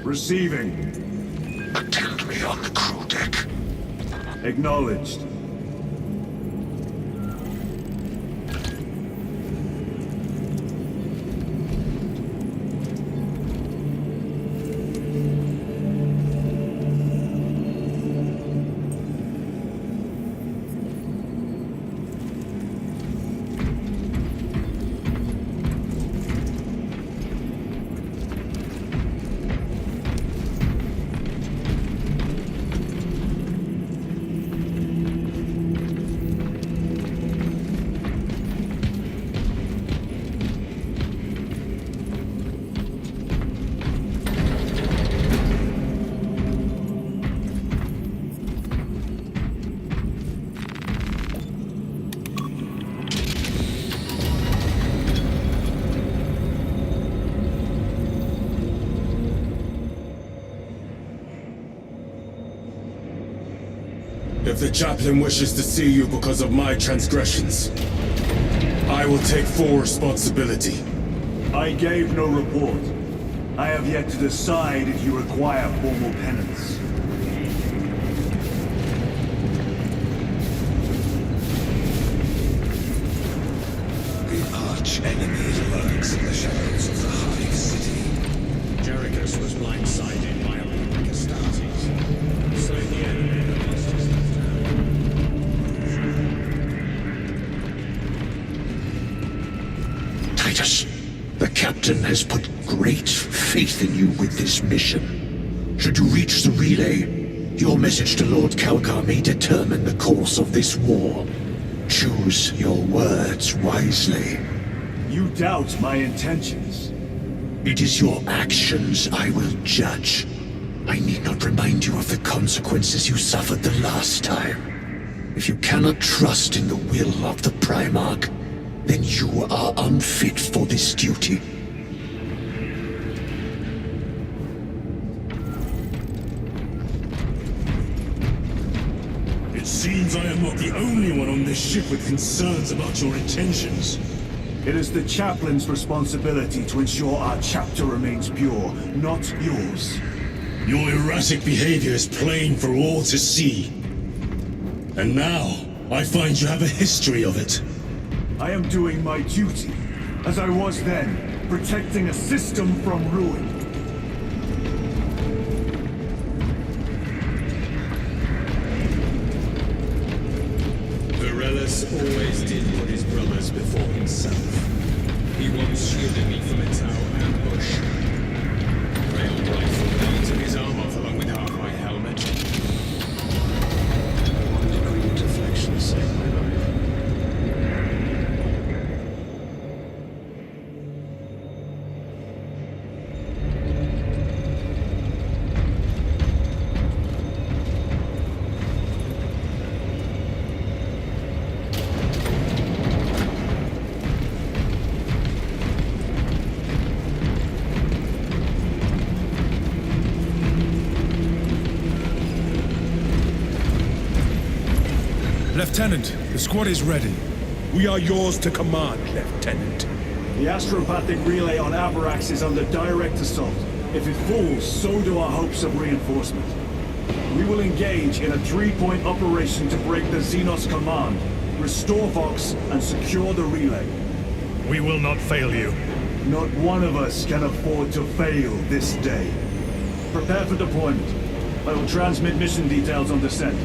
Receiving. Attend me on the crew deck. Acknowledged. If the chaplain wishes to see you because of my transgressions, I will take full responsibility. I gave no report. I have yet to decide if you require formal penance. The arch-enemy lurks in the shadows of the Hive City. Jerichus was blindsided by Astartes. So in the end, the lost his left hand. Titus, the captain has put great faith in you with this mission. Should you reach the relay, your message to Lord Calgar may determine the course of this war. Choose your words wisely. You doubt my intentions. It is your actions I will judge. I need not remind you of the consequences you suffered the last time. If you cannot trust in the will of the Primarch, then you are unfit for this duty. It seems I am not the only one on this ship with concerns about your intentions. It is the chaplain's responsibility to ensure our chapter remains pure, not yours. Your erratic behavior is plain for all to see. And now, I find you have a history of it. I am doing my duty, as I was then, protecting a system from ruin. Varellus always did put his brothers before himself. He once shielded me from a tower ambush. Railed rifle down to his arm off along with half my helmet. 1 degree deflection saved my life. Lieutenant, the squad is ready. We are yours to command, Lieutenant. The astropathic relay on Avarax is under direct assault. If it falls, so do our hopes of reinforcement. We will engage in a 3-point operation to break the Xenos command, restore Vox, and secure the relay. We will not fail you. Not one of us can afford to fail this day. Prepare for deployment. I will transmit mission details on descent.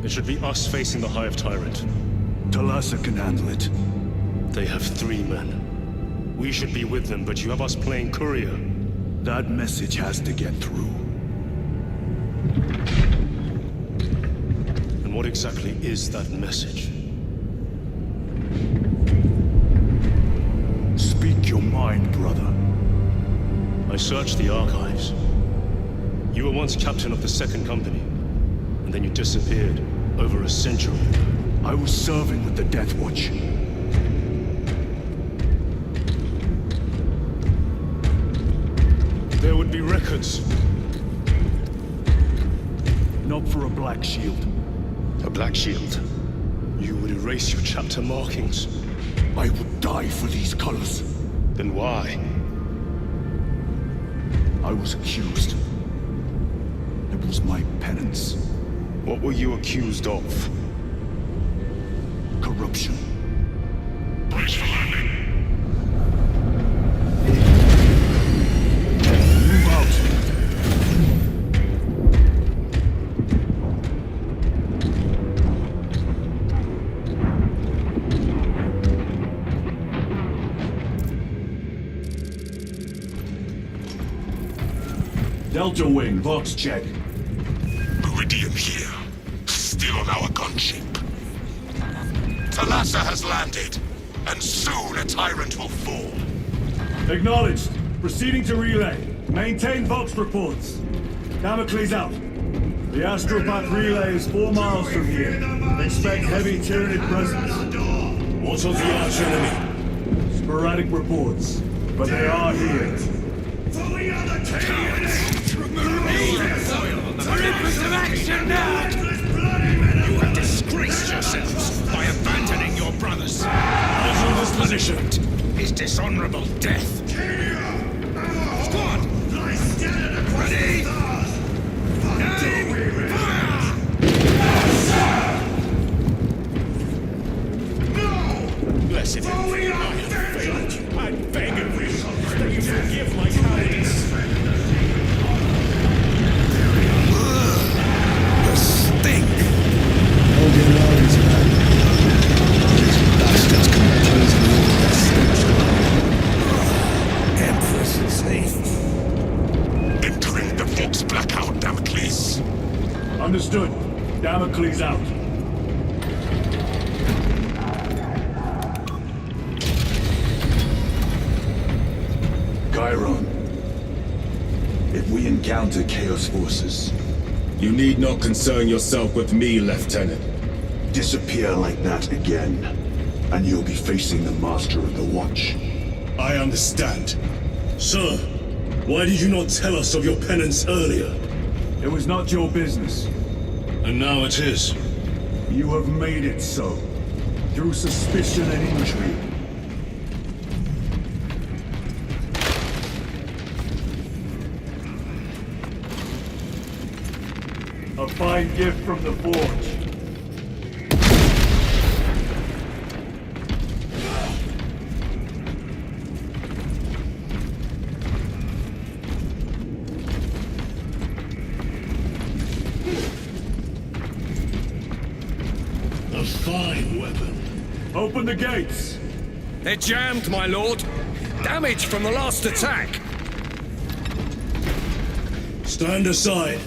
It should be us facing the Hive Tyrant. Talassa can handle it. They have 3 men. We should be with them, but you have us playing courier. That message has to get through. And what exactly is that message? Speak your mind, brother. I searched the archives. You were once captain of the Second Company, and then you disappeared over a century. I was serving with the Death Watch. There would be records. Not for a Black Shield. A Black Shield. You would erase your chapter markings. I would die for these colors. Then why? I was accused. It was my penance. What were you accused of? Corruption. Brace for landing. Move out. Delta Wing, box check. Meridian here. Still on our gunship. Talassa has landed, and soon a tyrant will fall. Acknowledged. Proceeding to relay. Maintain Vox reports. Damocles out. The Astropath relay is 4 miles from here. Expect heavy Tyranid presence. What of the arch enemy? Sporadic reports, but they are here. You have disgraced yourselves by abandoning your brothers. As positioned. His dishonorable death. Squad! Ready! Aim! Fire! Blessed him. I have failed you. I beg of you that you forgive my cowardice. The stink! Hold your nose, man. These bastards composing all their stench. Empress safe. Entering the Vox blackout, Damocles. Understood. Damocles out. Chiron. If we encounter Chaos forces, You need not concern yourself with me, Lieutenant. disappear like that again, and you'll be facing the Master of the Watch. I understand. Sir, why did you not tell us of your penance earlier? It was not your business. And now it is. You have made it so, through suspicion and intrigue. A fine gift from the Forge. A fine weapon. Open the gates! They're jammed, my lord. Damage from the last attack. Stand aside.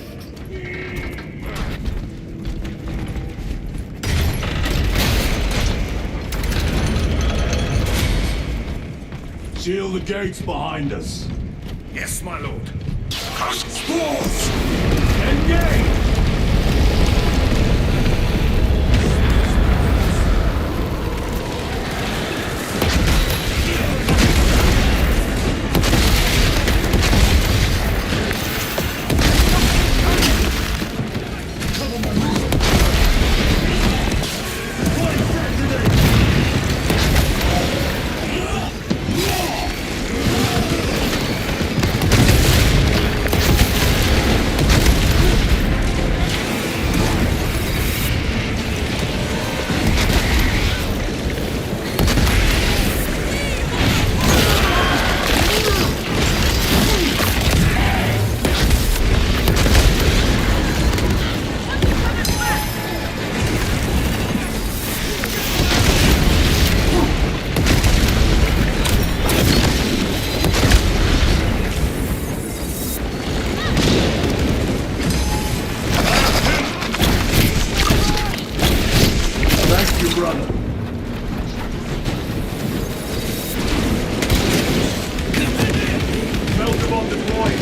Seal the gates behind us. Yes, my lord. Spores! Engage! brother. Melter bomb deployed.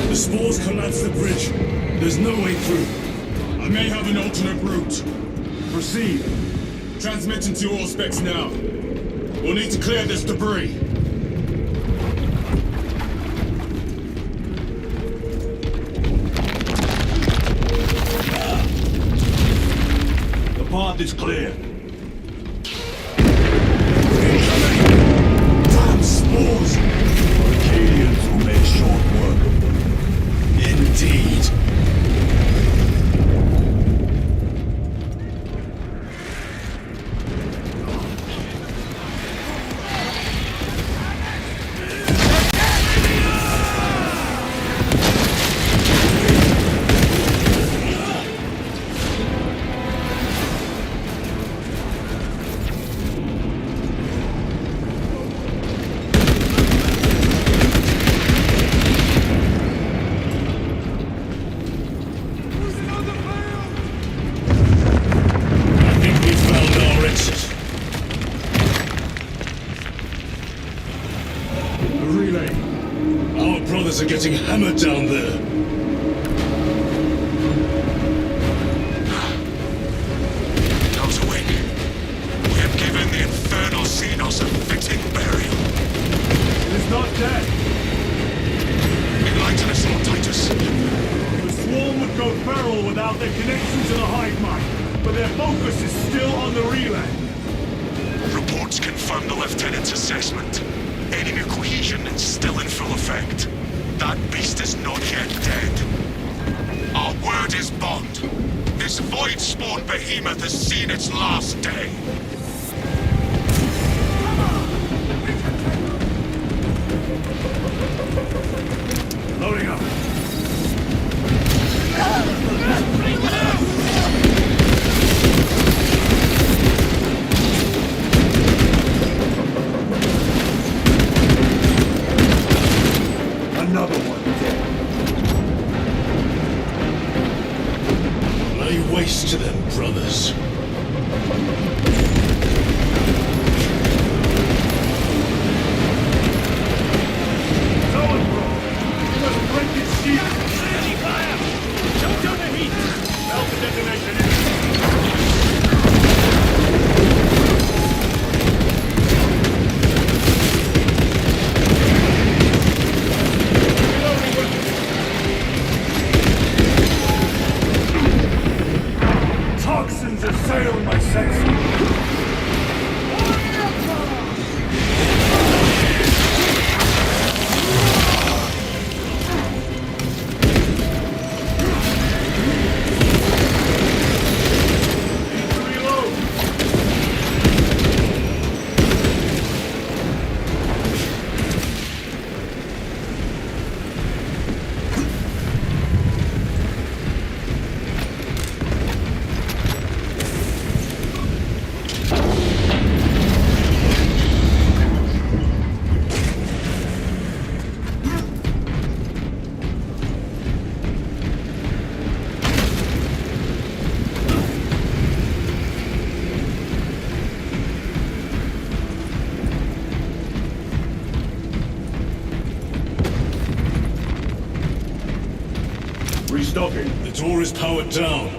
The spores collapse the bridge. There's no way through. I may have an alternate route. Proceed. Transmitting to all specs now. We'll need to clear this debris. The path is clear. Damn spores! Arcadians will make short work of them. Indeed. I think we found our exit. The relay. Our brothers are getting hammered down there. Those awake. We have given the infernal Xenos a fitting burial. It is not dead. Enlighten us, Lord Titus. The swarm would go feral without their connection to the hive mind, but their focus is still on the relay. Reports confirm the Lieutenant's assessment. Enemy cohesion is still in full effect. That beast is not yet dead. Our word is bond. This void-spawn behemoth has seen its last day. Loading up. Another one dead. Lay waste to them, brothers. Toxins assail my senses. Restocking. The door is powered down.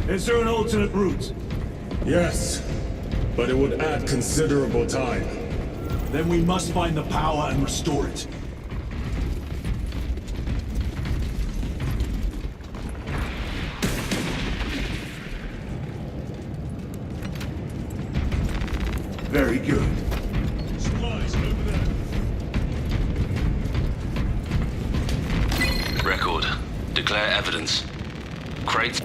Is there an alternate route? Yes, but it would add considerable time. Then we must find the power and restore it. Very good. Supplies over there. Record. Declare evidence. Crates.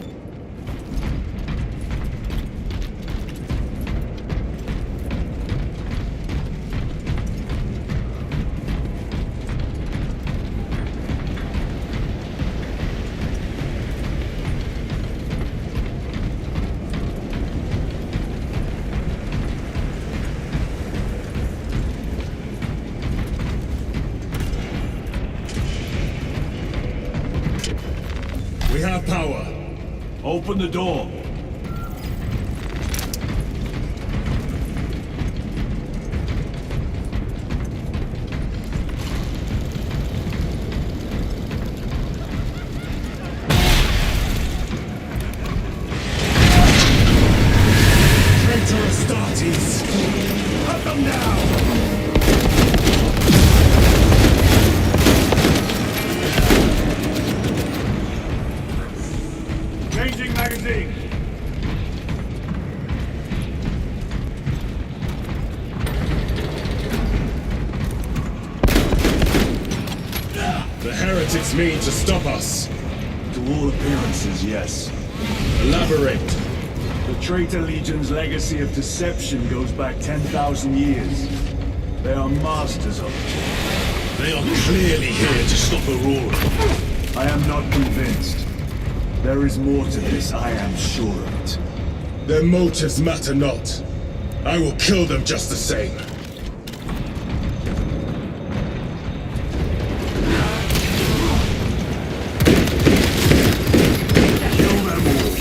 Open the door. Traitor Astartes! Cut them down! Changing magazine. The heretics mean to stop us. To all appearances, yes. Elaborate. The Traitor Legion's legacy of deception goes back 10,000 years. They are masters of it. They are clearly here to stop Aurora. I am not convinced. There is more to this, I am sure of it. Their motives matter not. I will kill them just the same. Kill them all.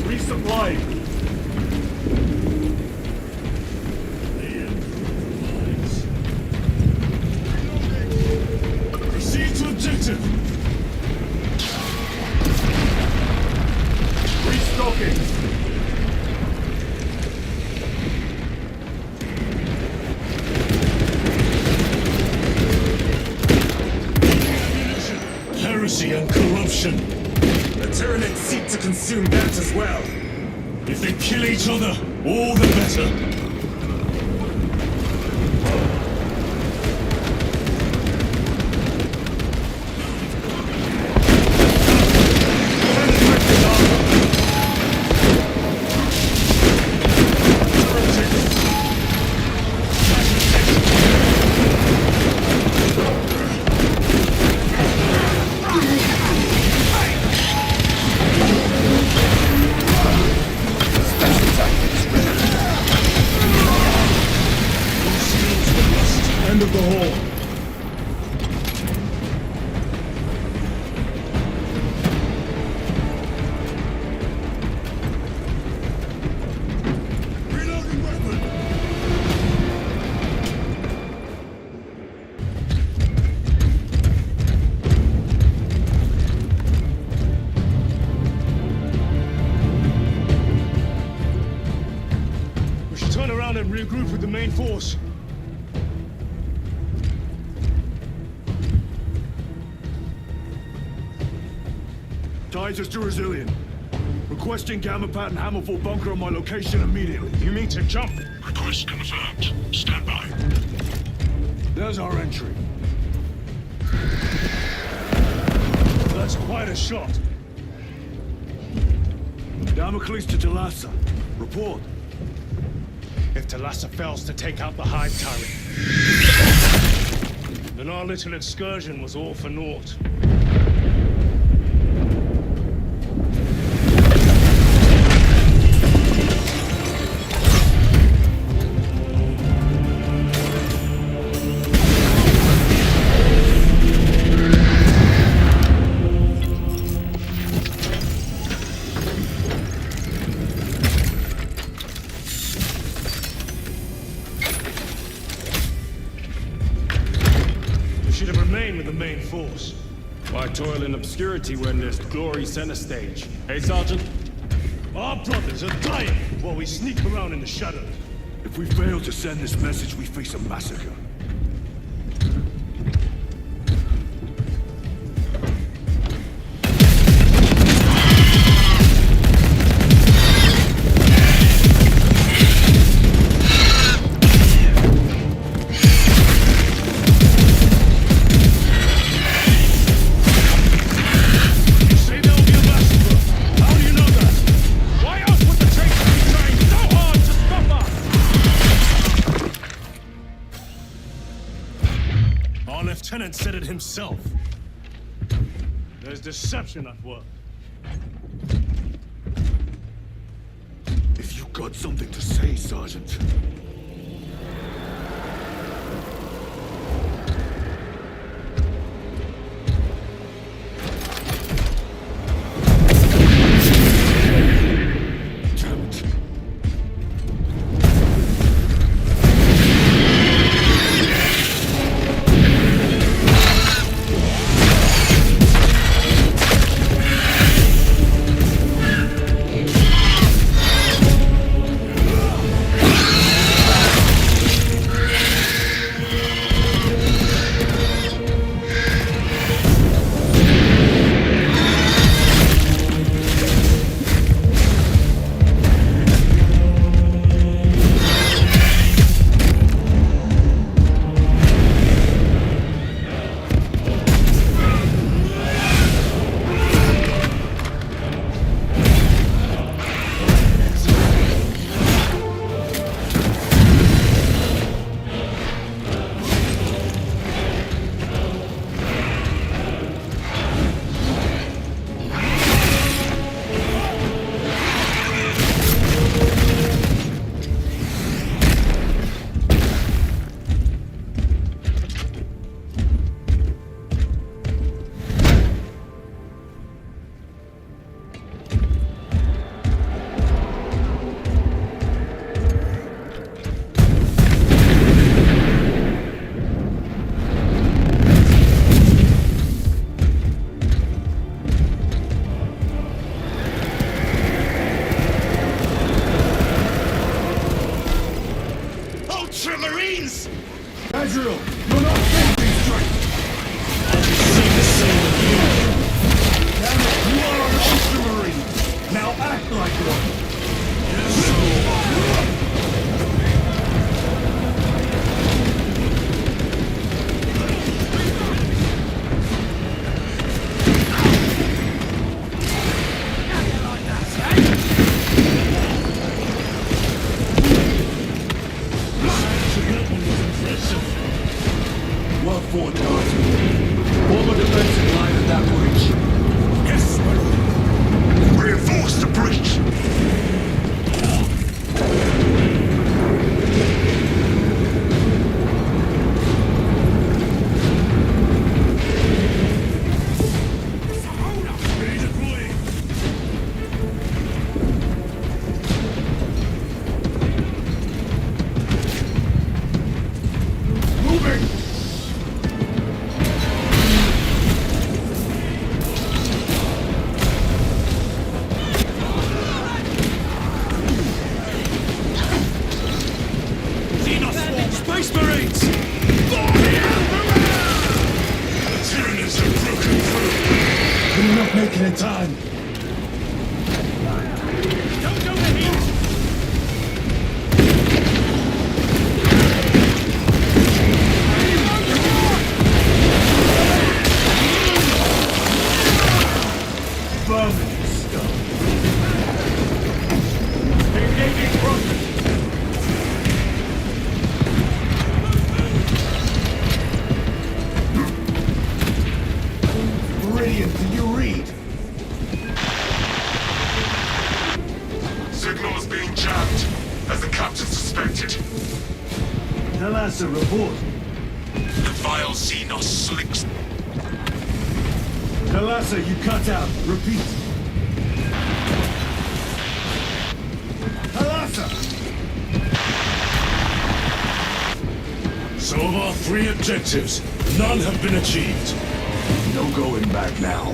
Resupply. Proceed to objective. Restocking. Heresy and corruption. The Tyranids seek to consume that as well. If they kill each other, all the better. End of the hall. Reloading weapon. We should turn around and regroup with the main force. Titus to Resilient. Requesting Gamma Pad and Hammerfall bunker on my location immediately. You mean to jump? Request confirmed. Stand by. There's our entry. That's quite a shot. Damocles to Talassa. Report. If Talassa fails to take out the Hive turret, then our little excursion was all for naught. Should have remained with the main force. Why toil in obscurity when there's glory center stage? Hey, Sergeant? Our brothers are dying while we sneak around in the shadows. If we fail to send this message, we face a massacre. man said it himself. There's deception at work. If you got something to say, Sergeant. Damn it. Ultramarines! Azrael, you're not thinking straight! I'll be saying the same of you. Damn it, you are an Ultramarine! Now act like one! Well fought, Dart. Form a defensive line at that breach. Yes, Marine. Reinforce the breach! Redeploying. Moving! SpaceMarines! Tyranids have broken through. We're not making it time. Don't go to heat! Vermin stuff. Engaging front. Brilliant, do you read? Signal's being jammed, as the captain suspected. Thalassa, report. The vile Xenos slicks. Thalassa, you cut out. Repeat. Thalassa! So of our 3 objectives, none have been achieved. No going back now.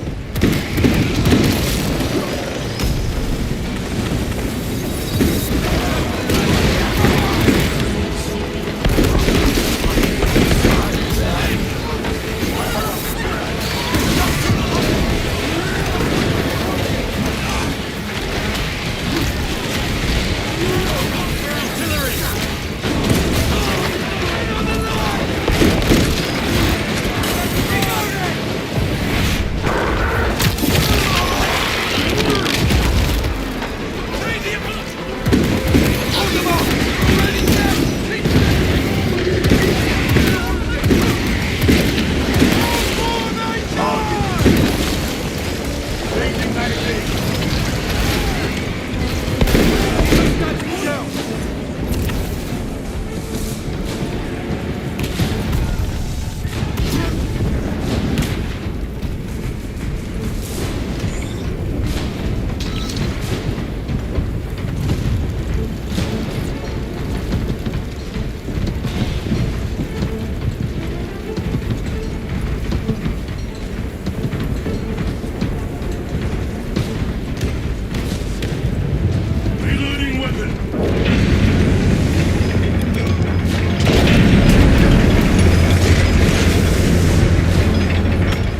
moving!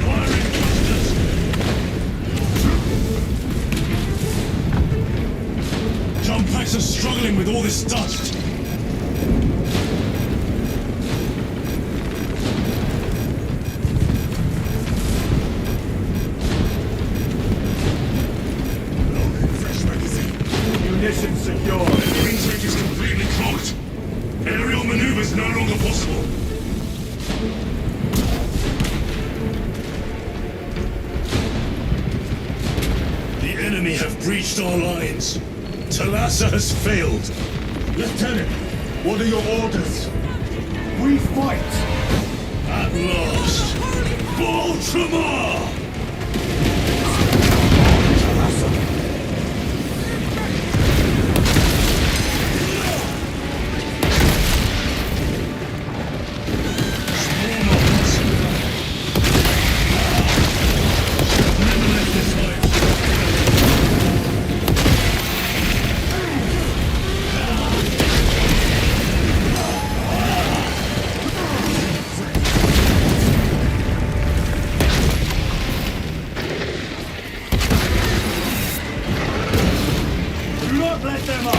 Firing clusters! Jump packs are struggling with all this dust! Fresh magazine. Munitions secure. Intake is completely clogged. Aerial maneuvers no longer possible. The enemy have breached our lines. Talassa has failed. Lieutenant, what are your orders? We fight! At last, Baltimore! Do not let them up!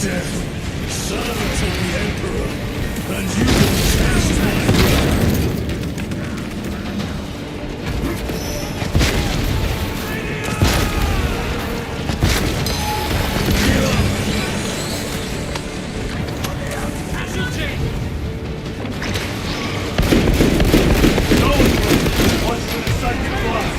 Death, servant of the Emperor, and you will test my wrath. What's in the second class?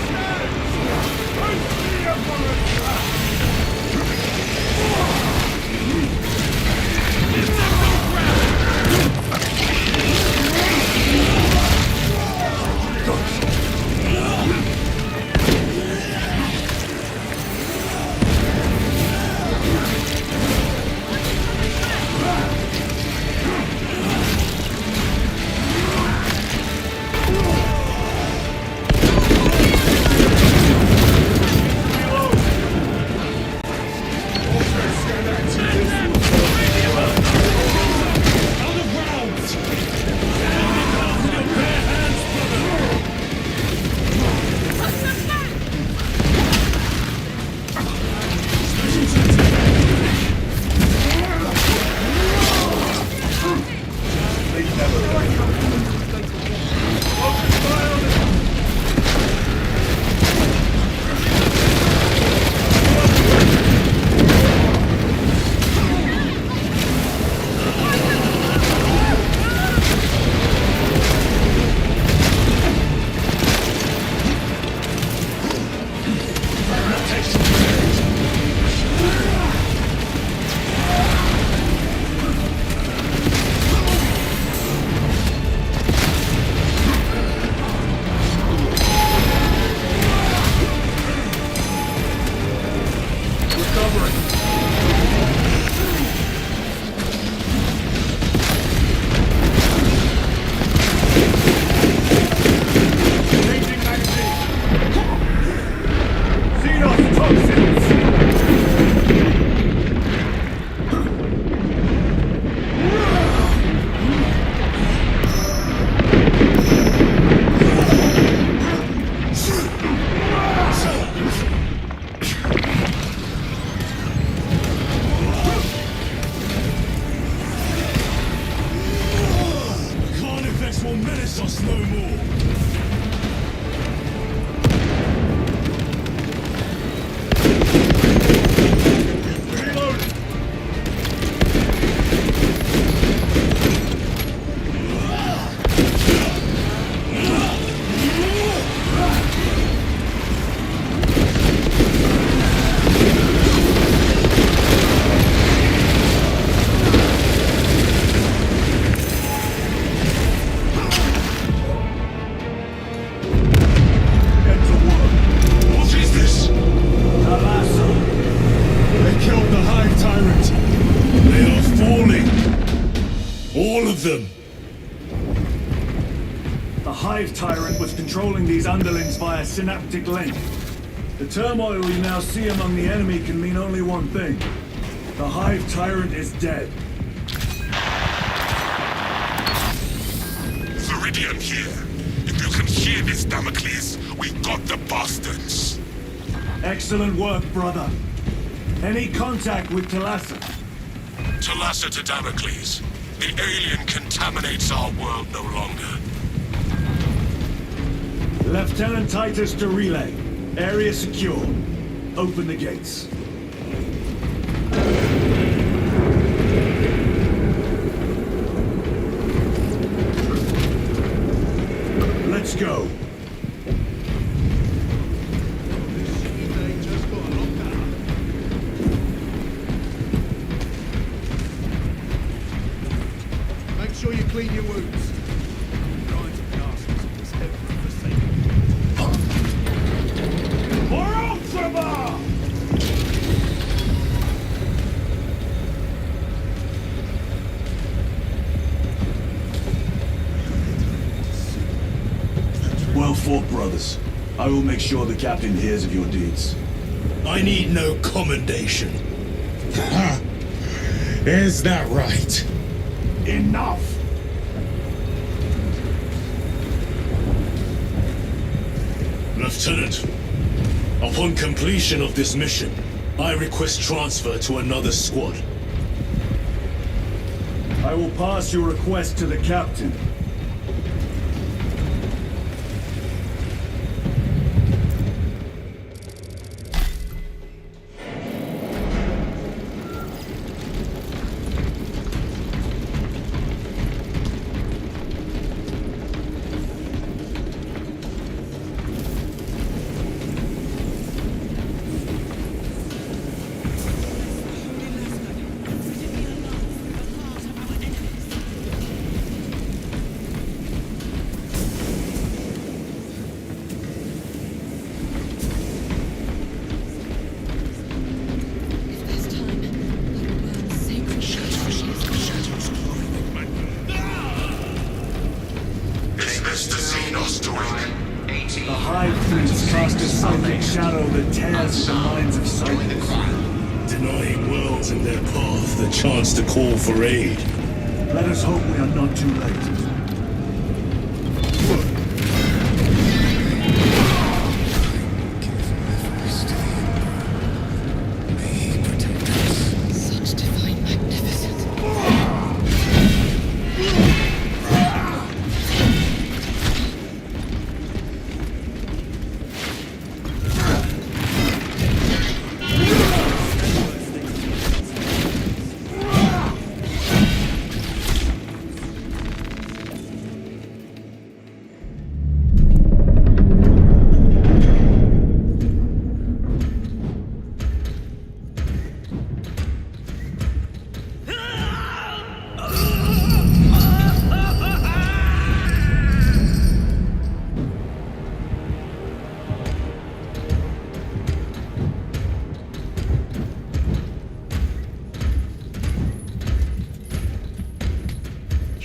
Hive Tyrant was controlling these underlings via synaptic link. The turmoil you now see among the enemy can mean only one thing. The Hive Tyrant is dead. Viridian here. If you can hear this, Damocles, we got the bastards. Excellent work, brother. Any contact with Talassa? Talassa to Damocles. The alien contaminates our world no longer. Lieutenant Titus to relay. Area secure. Open the gates. Let's go. Make sure you clean your wounds. For Ultramar! Well fought, brothers. I will make sure the captain hears of your deeds. I need no commendation. Is that right? Enough! Lieutenant, upon completion of this mission, I request transfer to another squad. I will pass your request to the captain. Is this the Xenos doing? The Hive fleets cast a psychic shadow that tears at the minds of soldiers. Denying worlds in their path the chance to call for aid. Let us hope we are not too late. Such divine magnificence.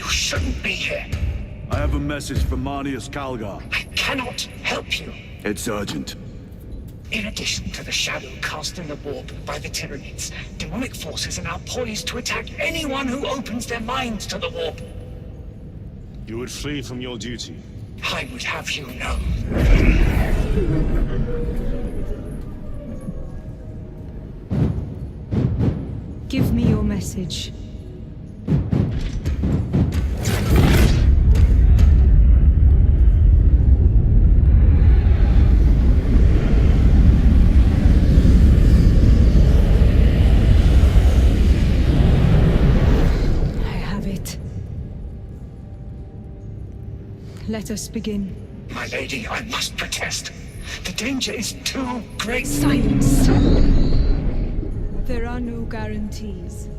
Shouldn't be here. I have a message from Marnius Calgar. I cannot help you. It's urgent. In addition to the shadow cast in the warp by the Tyranids, demonic forces are now poised to attack anyone who opens their minds to the warp. You would flee from your duty. I would have you know. Give me your message. Let us begin. My lady, I must protest. The danger is too great. Silence! There are no guarantees.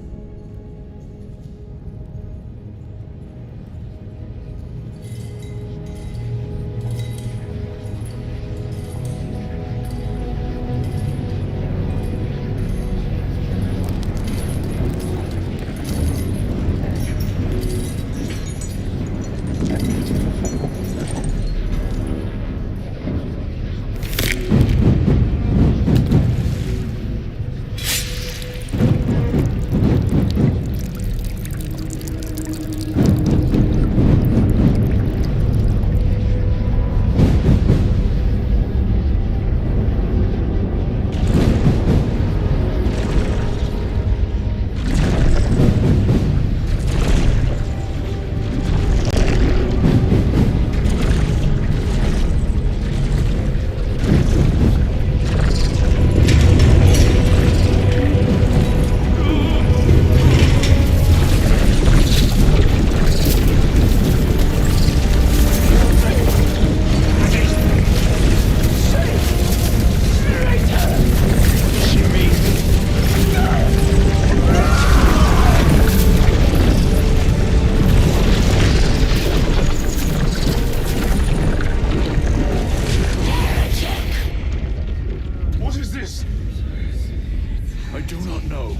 know.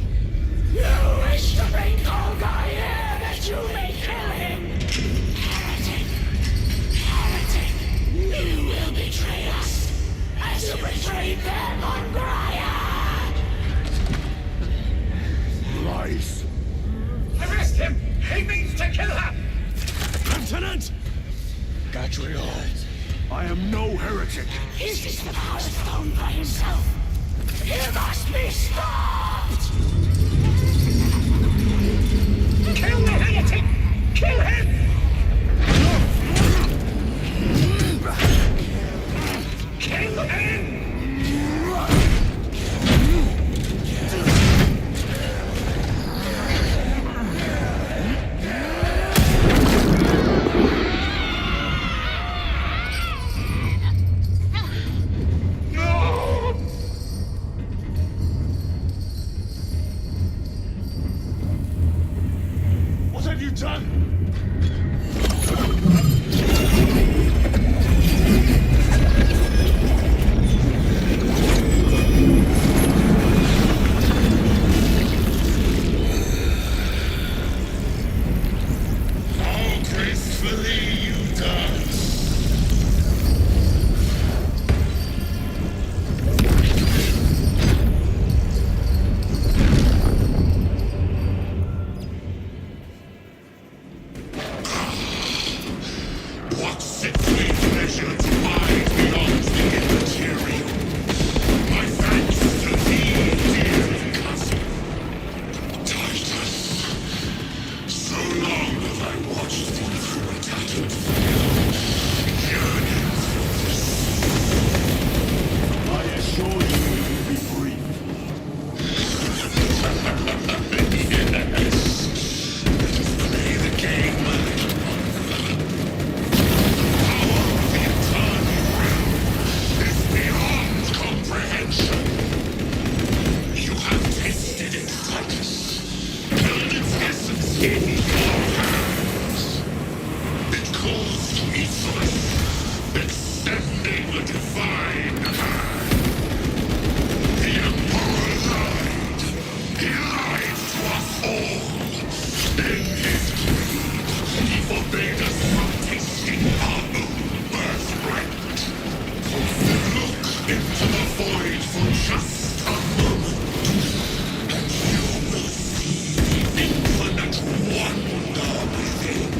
You wish to bring Golgai here that you may kill him! Heretic! Heretic! You will betray us as you betrayed them on Graya! Lies. Arrest him! He means to kill her! Lieutenant! Gadriel, I am no heretic. This is the Power Stone by himself. He must be stopped! Kill the heretic! Kill him! Kill him! What have you done? How gracefully you dance! What sickly pleasure to hide beyond the immaterial! My thanks to thee, dear cousin. Titus, so long have I watched thee through a tattered veil, yearning for this. I assure you it will be brief. Yes, let us play the game. Power of the eternal realm is beyond comprehension. You have tasted it, Titus. Held its essence in your hands. It calls to each of us, extending a divine hand. The Emperor lied. He lied to us all. In his greed, he forbade us from tasting our own birthright. Look into the void for just a moment, and you will see the infinite wonder within.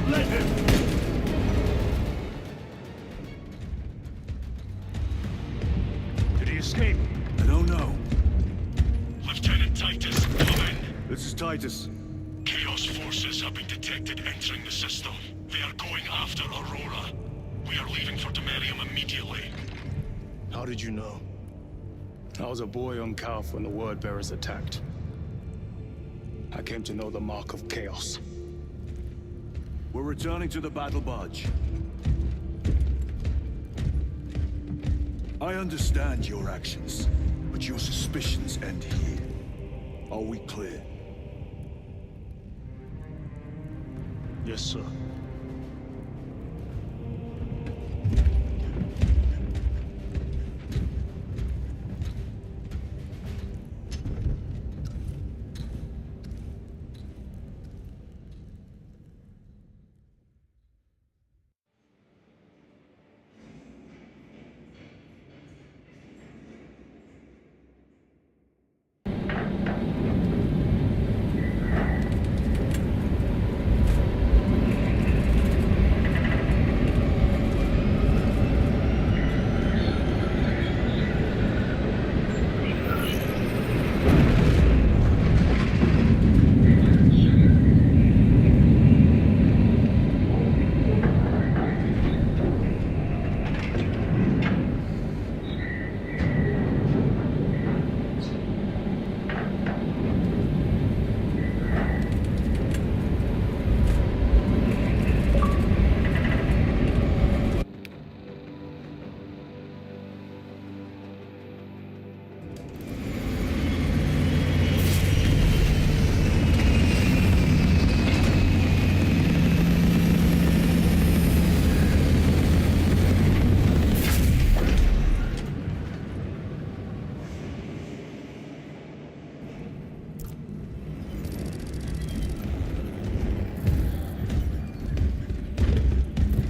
Let him! Did he escape? I don't know. Lieutenant Titus, come in. This is Titus. Chaos forces have been detected entering the system. They are going after Aurora. We are leaving for Demerium immediately. How did you know? I was a boy on Calf when the Word Bearers attacked. I came to know the mark of chaos. We're returning to the battle barge. I understand your actions, but your suspicions end here. Are we clear? Yes, sir.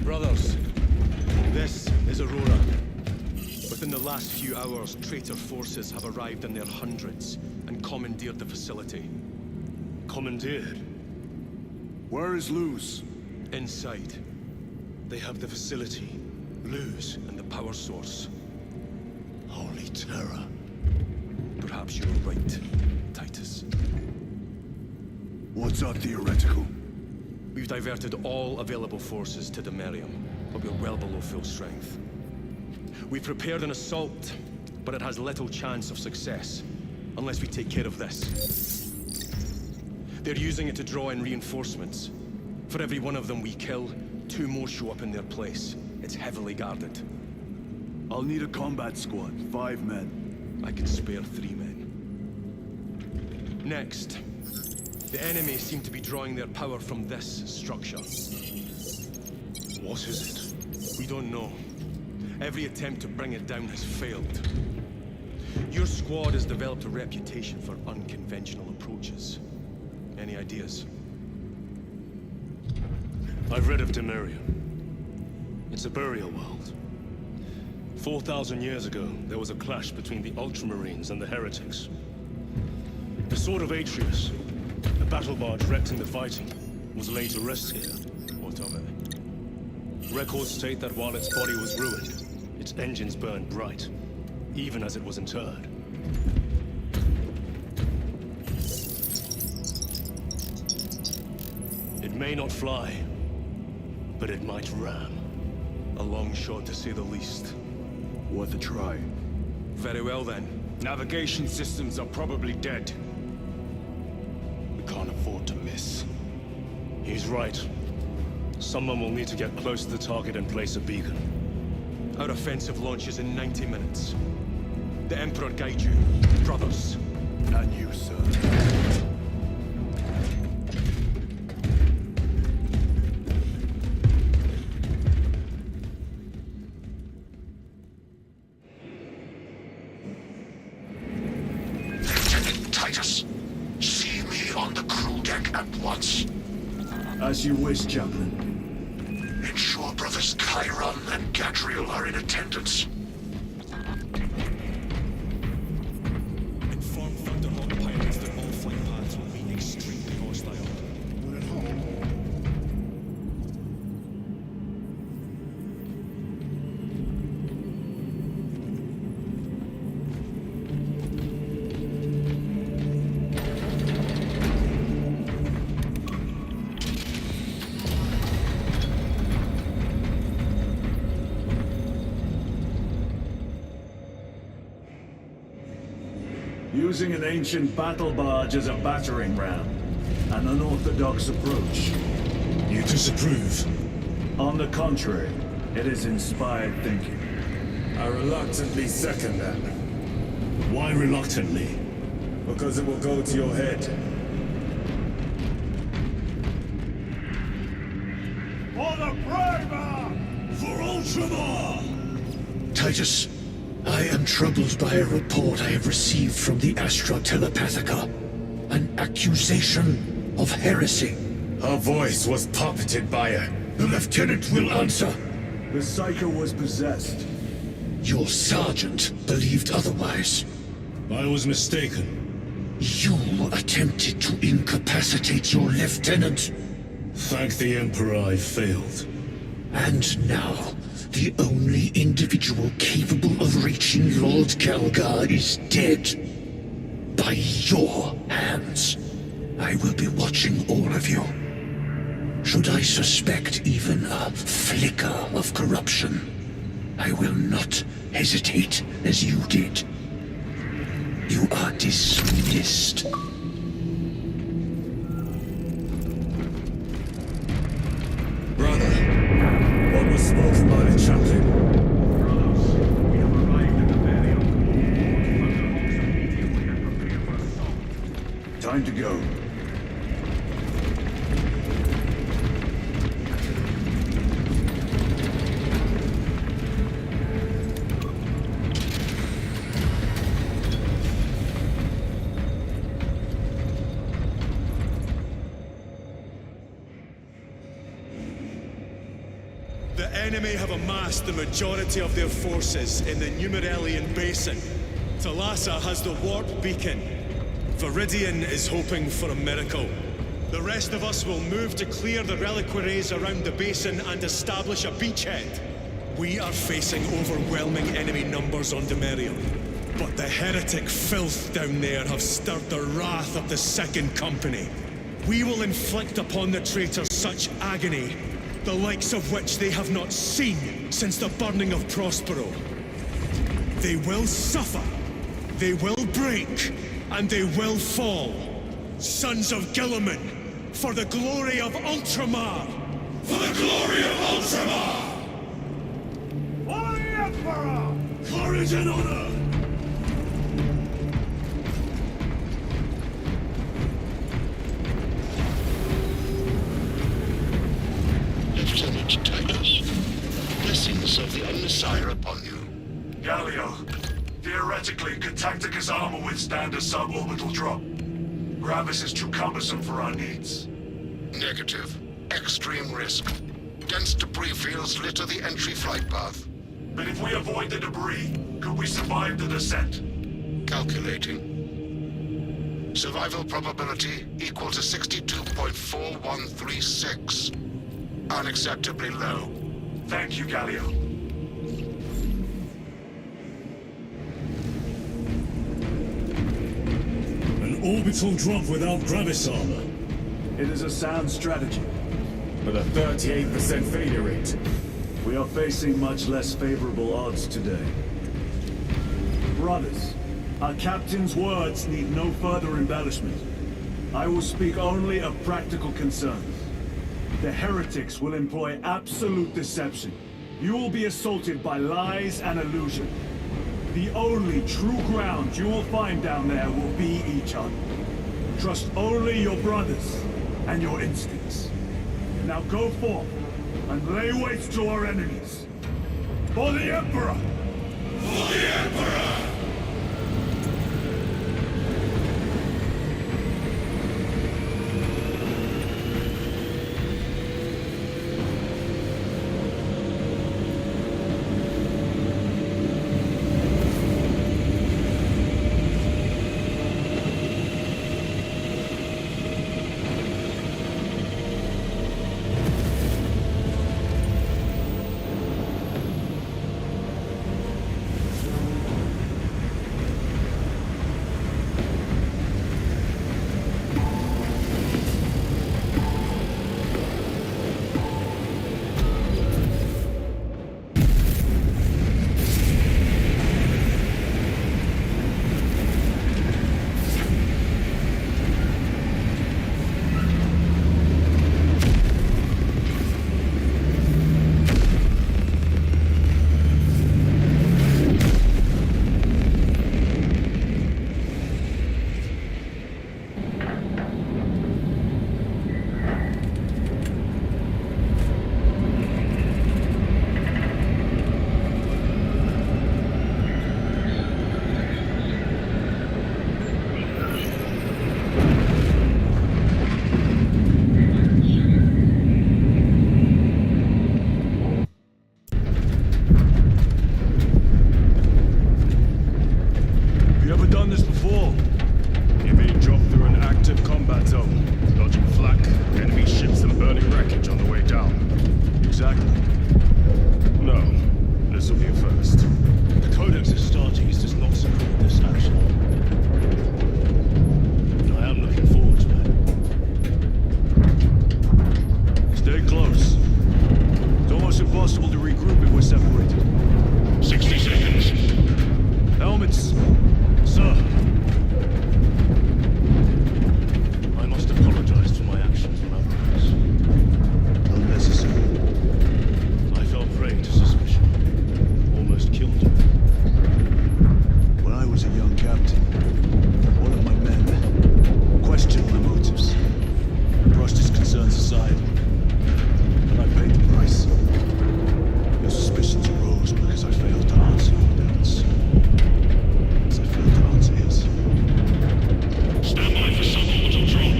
Brothers, this is Aurora. Within the last few hours, traitor forces have arrived in their hundreds and commandeered the facility. Commandeered? Where is Luz? Inside, they have the facility, Luz, and the power source. Holy terror. Perhaps you're right, Titus. What's our theoretical? We've diverted all available forces to Demerium, but we're well below full strength. We've prepared an assault, but it has little chance of success, unless we take care of this. They're using it to draw in reinforcements. For every one of them we kill, 2 more show up in their place. It's heavily guarded. I'll need a combat squad, 5 men. I can spare 3 men. Next, the enemy seem to be drawing their power from this structure. What is it? We don't know. Every attempt to bring it down has failed. Your squad has developed a reputation for unconventional approaches. Any ideas? I've read of Demerium. It's a burial world. 4,000 years ago, there was a clash between the Ultramarines and the Heretics. The Sword of Atreus, a battle barge wrecked in the fighting, was laid to rest here. What of it? Records state that while its body was ruined, its engines burned bright, even as it was interred. It may not fly, but it might ram. A long shot to say the least. Worth a try. Very well then. Navigation systems are probably dead. We can't afford to miss. He's right. Someone will need to get close to the target and place a beacon. Our offensive launches in 90 minutes. The Emperor guide you, brothers. And you, sir. Lieutenant Titus, see me on the crew deck at once. As you wish, Chaplain. Ensure brothers Chiron and Gadriel are in attendance. Inform Thunderhawk pilots that all flight paths will be extremely hostile. We're at home. using an ancient battle barge as a battering ram. An unorthodox approach. You disapprove? On the contrary, it is inspired thinking. I reluctantly second that. Why reluctantly? Because it will go to your head. For the Primer! For Ultramar! Titus, I am troubled by a report I have received from the Astra Telepathica. An accusation of heresy. Her voice was puppeted by her. The lieutenant will answer. The Psycho was possessed. Your sergeant believed otherwise. I was mistaken. You attempted to incapacitate your lieutenant. Thank the Emperor I failed. And now, the only individual capable of reaching Lord Calgar is dead. By your hands. I will be watching all of you. Should I suspect even a flicker of corruption, I will not hesitate as you did. You are dismissed. Brother, what was spoken by the chaplain? We have arrived at the Merium. Immediately and prepare for assault. Time to go. The enemy have amassed the majority of their forces in the Numeralian Basin. Thalassa has the warp beacon. Viridian is hoping for a miracle. The rest of us will move to clear the reliquaries around the basin and establish a beachhead. We are facing overwhelming enemy numbers on Demerium. But the heretic filth down there have stirred the wrath of the Second Company. We will inflict upon the traitors such agony, the likes of which they have not seen since the burning of Prospero. They will suffer, they will break, and they will fall. Sons of Gilliman, for the glory of Ultramar! For the glory of Ultramar! For the Emperor! Courage and honor! Lieutenant Titus, blessings of the Omnissiah upon you. Galio, theoretically, could Tactica's armor withstand a suborbital drop? Gravis is too cumbersome for our needs. Negative. Extreme risk. Dense debris fields litter the entry flight path. But if we avoid the debris, could we survive the descent? Calculating. Survival probability equal to 62.4136. Unacceptably low. Thank you, Galio. An orbital drop without Gravis armor. It is a sound strategy. With a 38% failure rate. We are facing much less favorable odds today. Brothers, our captain's words need no further embellishment. I will speak only of practical concerns. The heretics will employ absolute deception. You will be assaulted by lies and illusion. The only true ground you will find down there will be each other. Trust only your brothers and your instincts. Now go forth and lay waste to our enemies. For the Emperor! For the Emperor! close. It's almost impossible to regroup if we're separated. 60 seconds. Helmets! Sir! I must apologize for my actions on Abrax. Unnecessary. I fell prey to suspicion. Almost killed you. When I was a young captain, one of my men questioned my motives, brushed his concerns aside, and I paid the price. Your suspicions arose because I failed to answer your doubts. As I failed to answer his. Stand by for suborbital drop.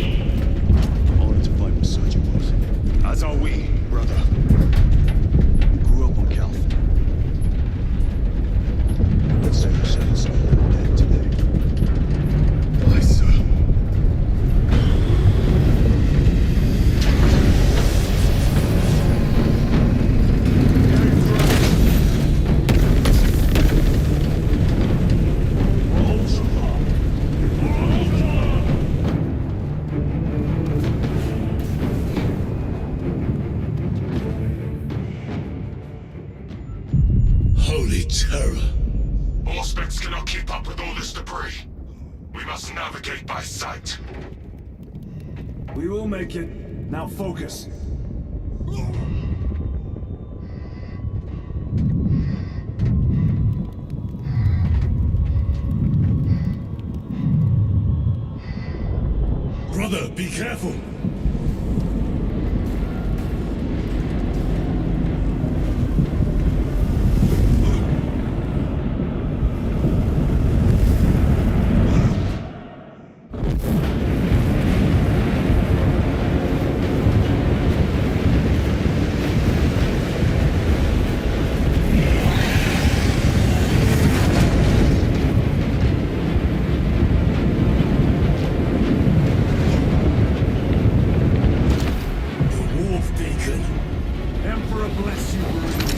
Only to fight resurging both. As are we, brother. You grew up on Calth. Let's say you said something dead today. Aye, sir. Holy terror. Auspex cannot keep up with all this debris. We must navigate by sight. We will make it. Now focus. Brother, be careful. Emperor bless you, Marine.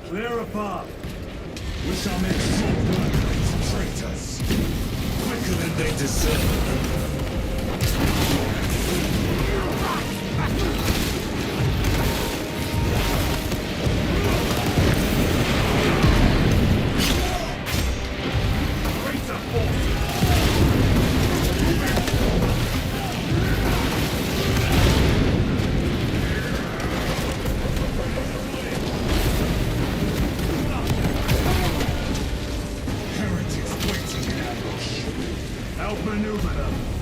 Clear a path. We shall make short work of these traitors. Quicker than they deserve. Traitor force! Heretics waiting in ambush. Outmaneuver them.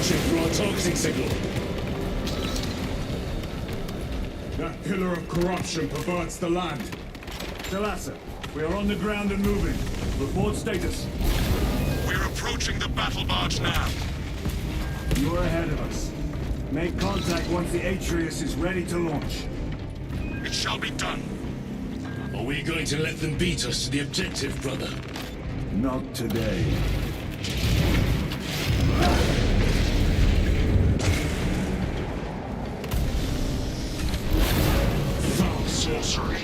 searching for our targeting signal. That pillar of corruption perverts the land. Delassa, we are on the ground and moving. Report status. We're approaching the battle barge now. You're ahead of us. Make contact once the Atreus is ready to launch. It shall be done. Are we going to let them beat us to the objective, brother? Not today. Foul sorcery.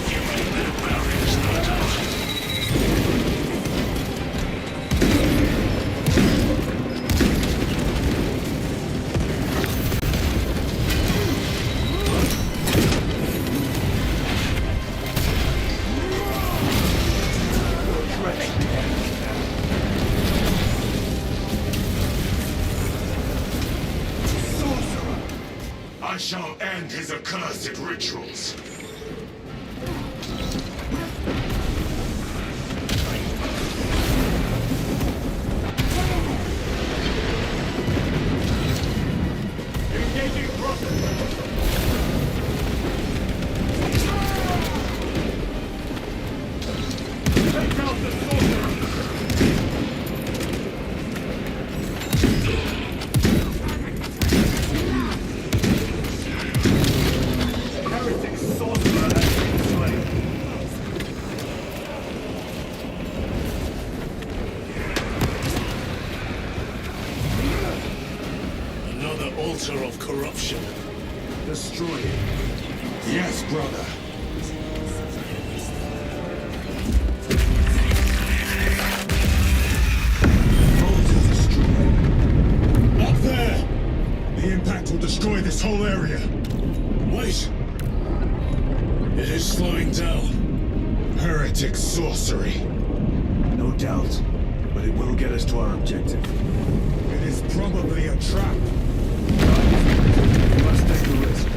You made their barriers, no doubt. I shall end his accursed rituals. Engaging thrust. Take out the sorcerer. Heretic sorcerer has been slain. Another altar of corruption. Destroy it. Yes, brother. Altar destroyed. Up there! The impact will destroy this whole area. Wait! It is slowing down. Heretic sorcery. No doubt, but it will get us to our objective. It is probably a trap. We must take the risk.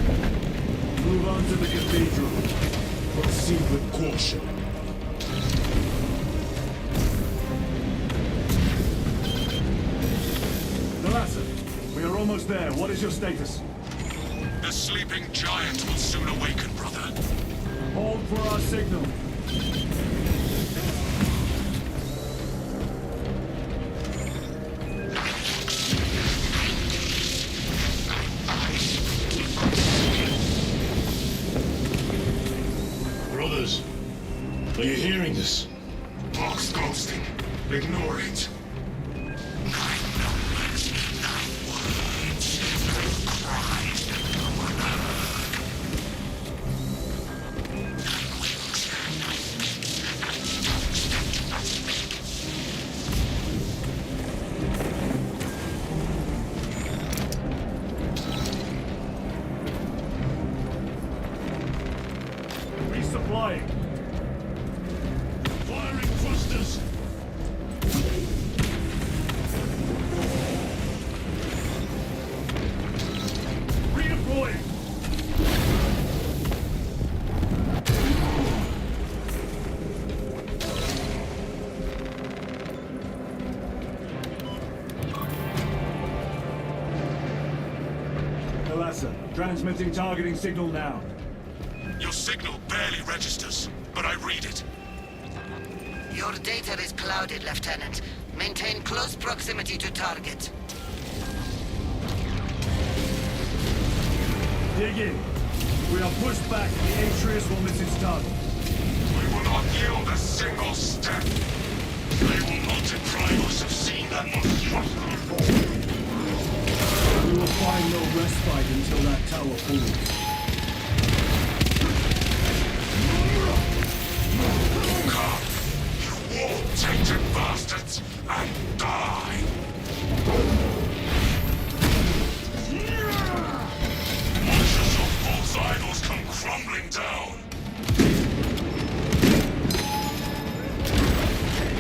Move on to the cathedral. Proceed with caution. Delassa, we are almost there. What is your status? The sleeping giant will soon awaken, brother. Hold for our signal. Brothers, are you hearing this? Box ghosting. Ignore it. 9 numbers, 9 words, 9 cries, 9 word. 9 wings, 9 Resupplying. Firing thrusters! Redeploying. Delassa, transmitting targeting signal now. Your signal barely registers, but I read it. Your data is clouded, Lieutenant. Maintain close proximity to target. Dig in. If we are pushed back, the Atreus will miss its target. We will not yield a single step. They will not deprive us of seeing that monstrosity fall. We will find no respite until that tower falls. Come, you war-tainted bastards, and die! Watch as your false idols come crumbling down!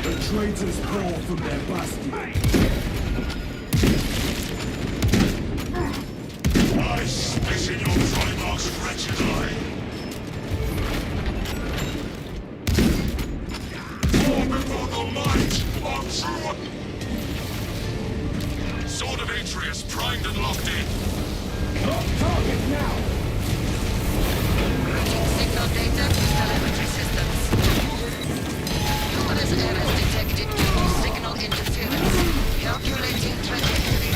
The traitors pour from their bastion. I spit in your Primarch's wretched eye! Fall before the might of true... Atreus primed and locked in. Lock target now! Routing signal data to telemetry systems. Numerous errors detected due to signal interference. Calculating trajectory.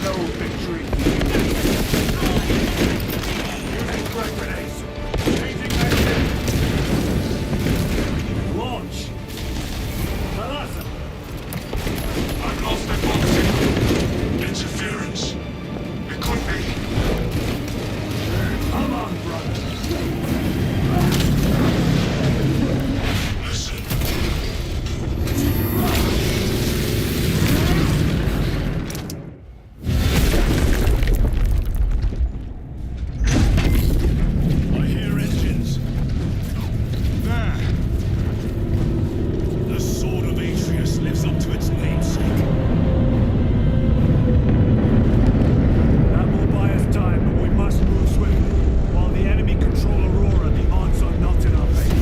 No victory. Using frag grenades. Changing magazine. Launch. Palazzo. I've lost my boxing. Interference. It could be. Come on, brother. Listen. I hear engines. There. The sword of Atreus lives up to its namesake. That will buy us time, but we must move swiftly. While the enemy control Aurora, the odds are not in our favor.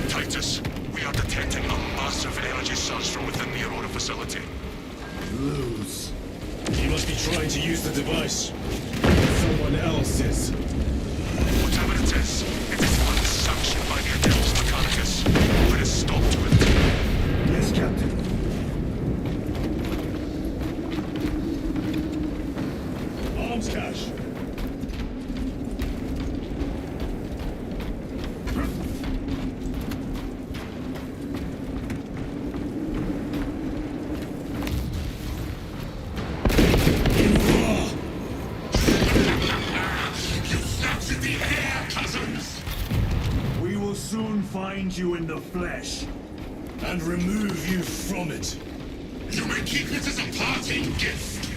Titus, we are detecting a massive energy surge from within the Aurora facility. Lose. He must be trying to use the device. Someone else is. Whatever it is unsanctioned by the Adelos Mechanicus. Put a stop to it. Yes, Captain. Arms cache. You snaps in the air, cousins! We will soon find you in the flesh. And remove you from it. You may keep it as a parting gift.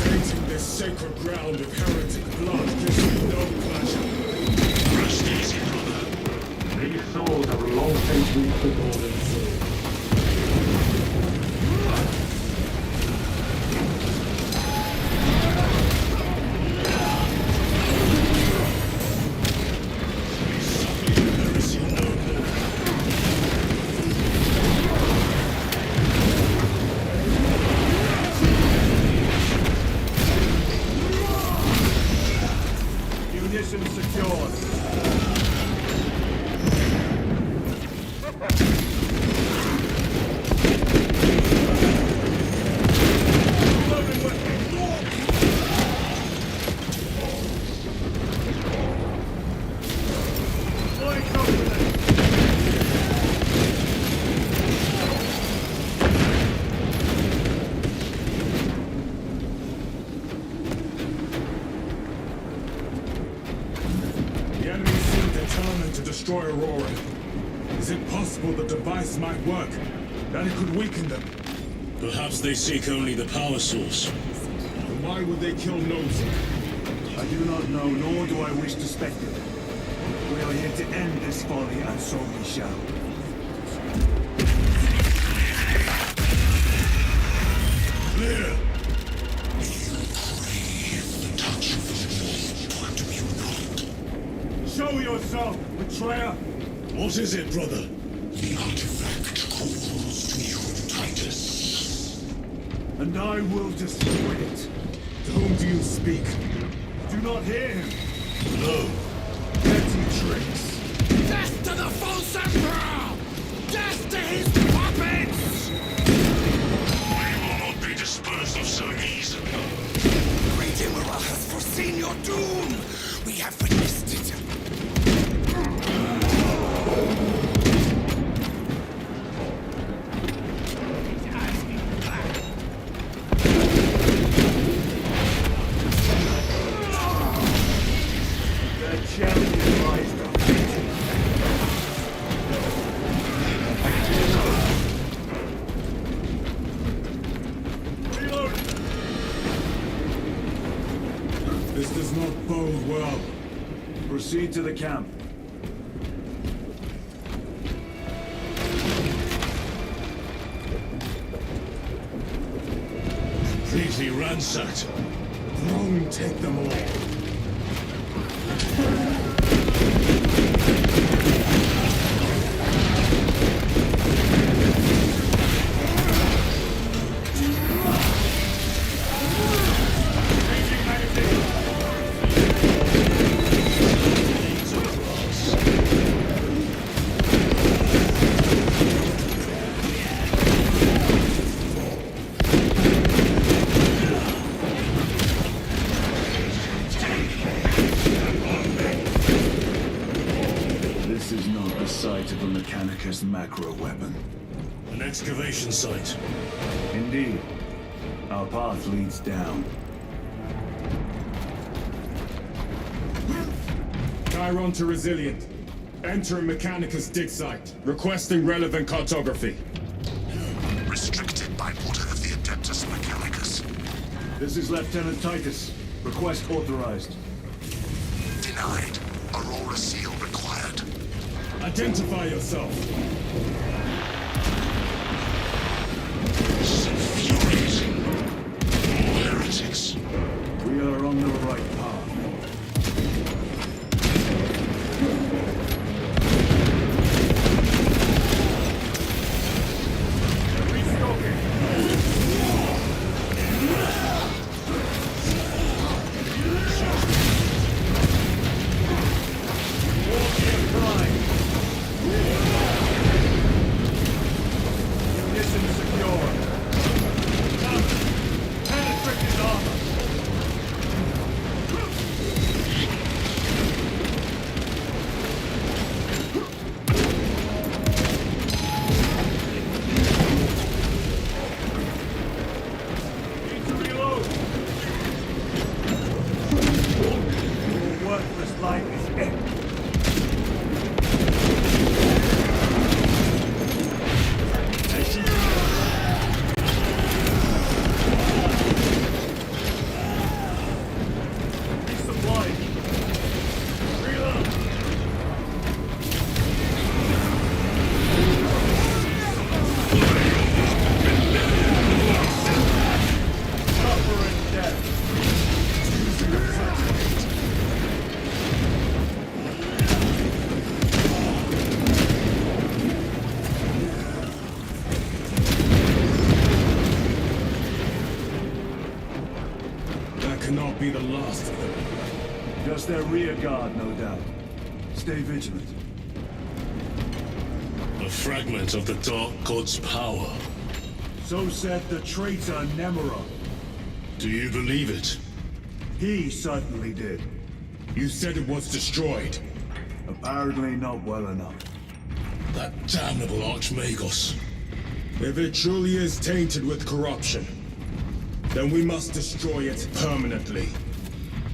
Taking this sacred ground of heretic blood gives me no pleasure. Rest easy, brother. These souls have long since reached the golden sword. Munitions secured. The enemy seem determined to destroy Aurora. Is it possible the device might work? That it could weaken them? Perhaps they seek only the power source. Then why would they kill Nosy? I do not know, nor do I wish to speculate. We are here to end this folly, and so we shall. Clear! Show yourself, betrayer! What is it, brother? The artifact calls to you, Titus. And I will destroy it. To whom do you speak? Do not hear him. No. Petty tricks. Death to the false emperor! Death to his puppets! We will not be disposed of so easily. Great Emperor has foreseen your doom! We have witnessed it. This does not bode well. Proceed to the camp. be ransacked. Rome take them all. This is not the site of a Mechanicus macro weapon. An excavation site. Indeed. Our path leads down. Chiron to Resilient. Entering Mechanicus dig site. Requesting relevant cartography. Restricted by order of the Adeptus Mechanicus. This is Lieutenant Titus. Request authorized. Denied. Aurora seal required. Identify yourself. This is infuriating. More heretics. We are on the right path. Cannot be the last of them. Just their rear guard, no doubt. Stay vigilant. A fragment of the Dark God's power. So said the traitor Nemorov. Do you believe it? He certainly did. You said it was destroyed. Apparently not well enough. That damnable Archmagos. If it truly is tainted with corruption, then we must destroy it permanently.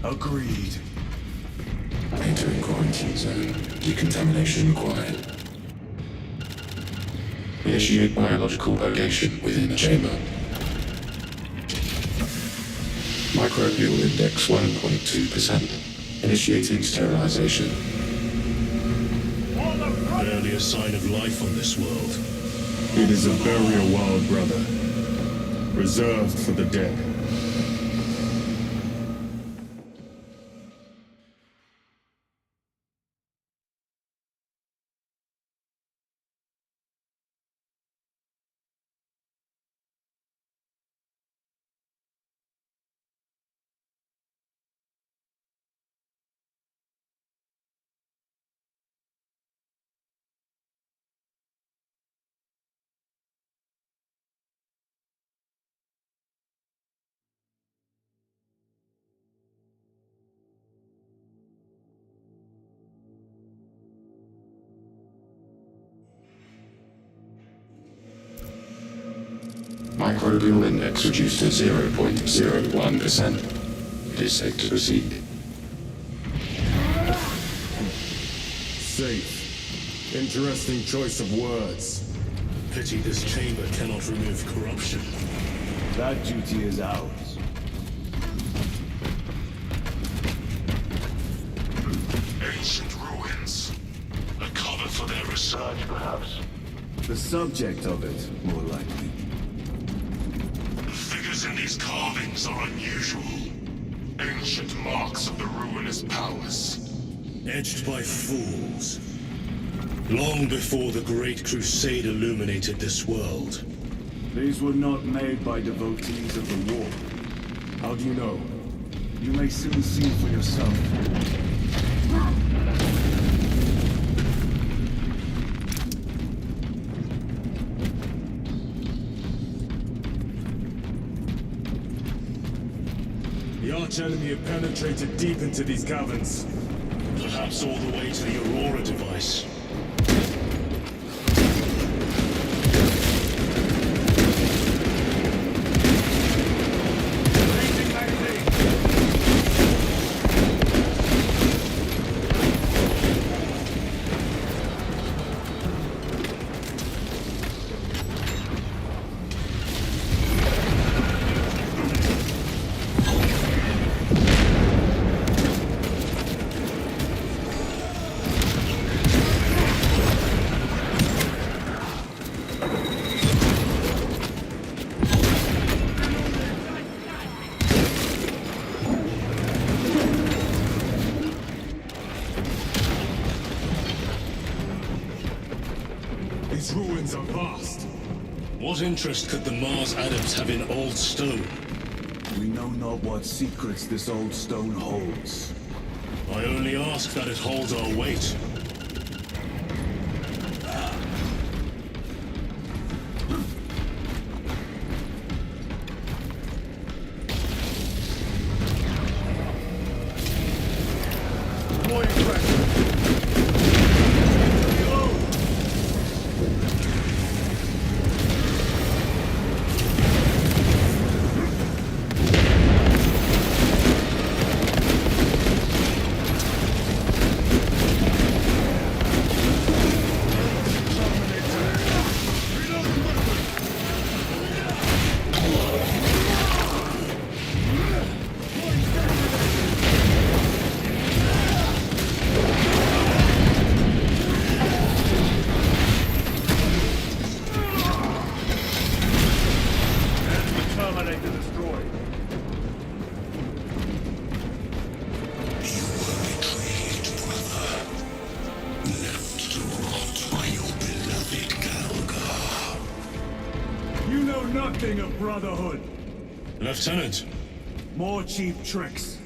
Agreed. Entering quarantine zone. Decontamination required. Initiate biological purgation within the chamber. Microbial index 1.2%. Initiating sterilization. Barely a sign of life on this world. It is a burial world, brother. Reserved for the dead. Microbial index reduced to 0.01%. It is safe to proceed. Safe. Interesting choice of words. Pity this chamber cannot remove corruption. That duty is ours. Ancient ruins. A cover for their research, perhaps. The subject of it, more likely. The figures features in these carvings are unusual. Ancient marks of the ruinous powers. Etched by fools. Long before the Great Crusade illuminated this world. These were not made by devotees of the war. How do you know? You may soon see for yourself. The arch-enemy have penetrated deep into these caverns. Perhaps all the way to the Aurora device. These ruins are vast. What interest could the Mars adepts have in old stone? We know not what secrets this old stone holds. I only ask that it holds our weight. Nothing of brotherhood. Lieutenant. More cheap tricks.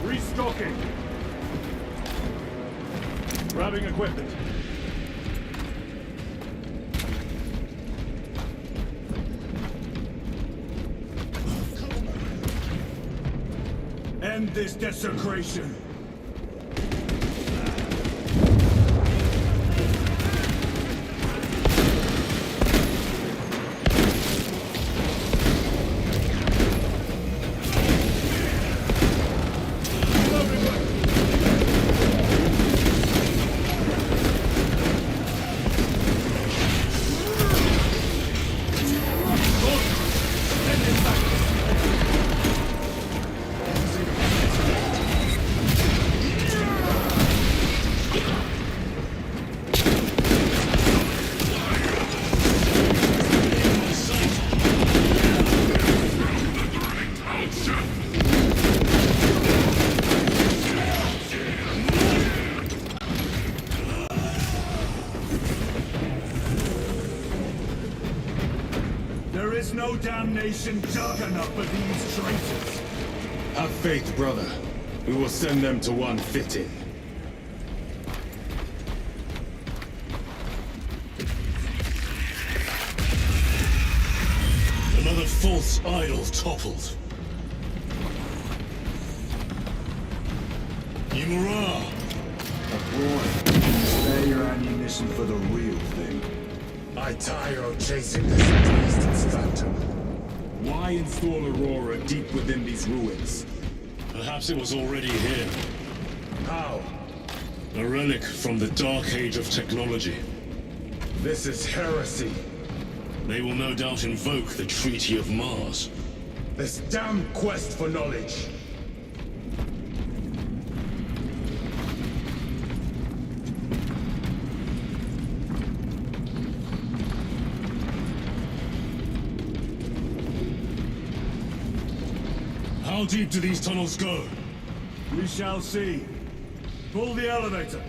Restocking. Grabbing equipment. End this desecration. There's no damnation dark enough for these traitors. Have faith, brother. We will send them to one fitting. Another false idol toppled. Yimura! Boy, spare your ammunition for the real thing. I tire of chasing this beast's phantom. Why install Aurora deep within these ruins? Perhaps it was already here. How? A relic from the Dark Age of technology. This is heresy. They will no doubt invoke the Treaty of Mars. This damn quest for knowledge. How deep do these tunnels go? We shall see. Pull the elevator.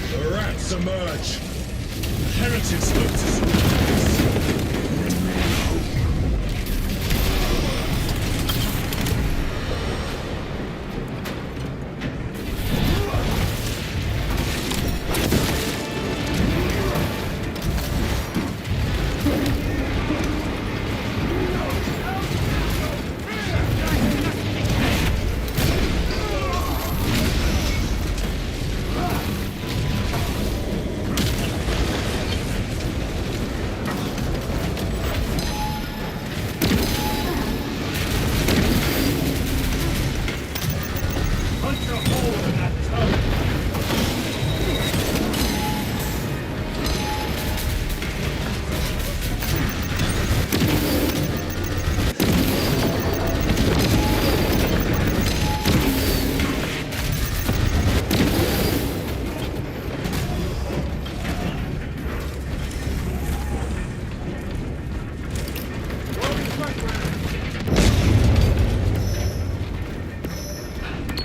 The rats emerge. The heretics hope to surprise.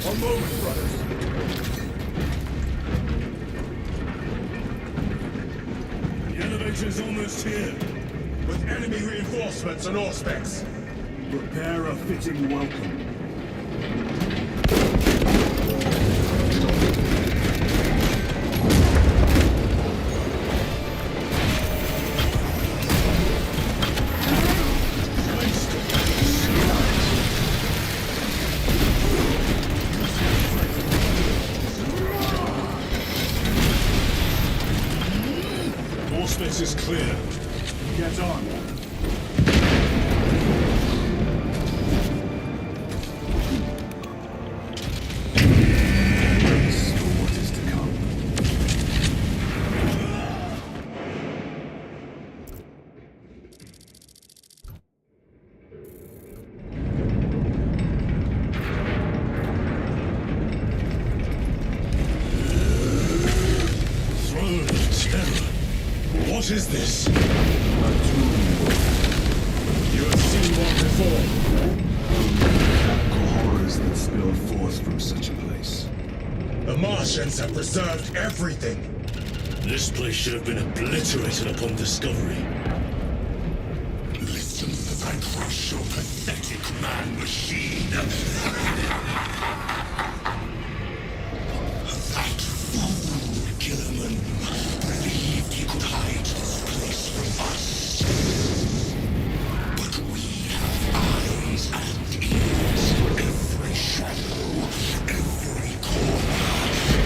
One moment, brothers. The elevator's almost here. With enemy reinforcements and auspex. Prepare a fitting welcome. Auspex is clear. Get on. Brace for what is to come. Throne of Terror. What is this? A tomb. You have seen one before. Horrors that spill forth from such a place. The Martians have preserved everything. This place should have been obliterated upon discovery. Listen as I crush your pathetic man-machine. That fool, Gilliman, believed he could hide this place from us. But we have eyes and ears for every shadow, every corner,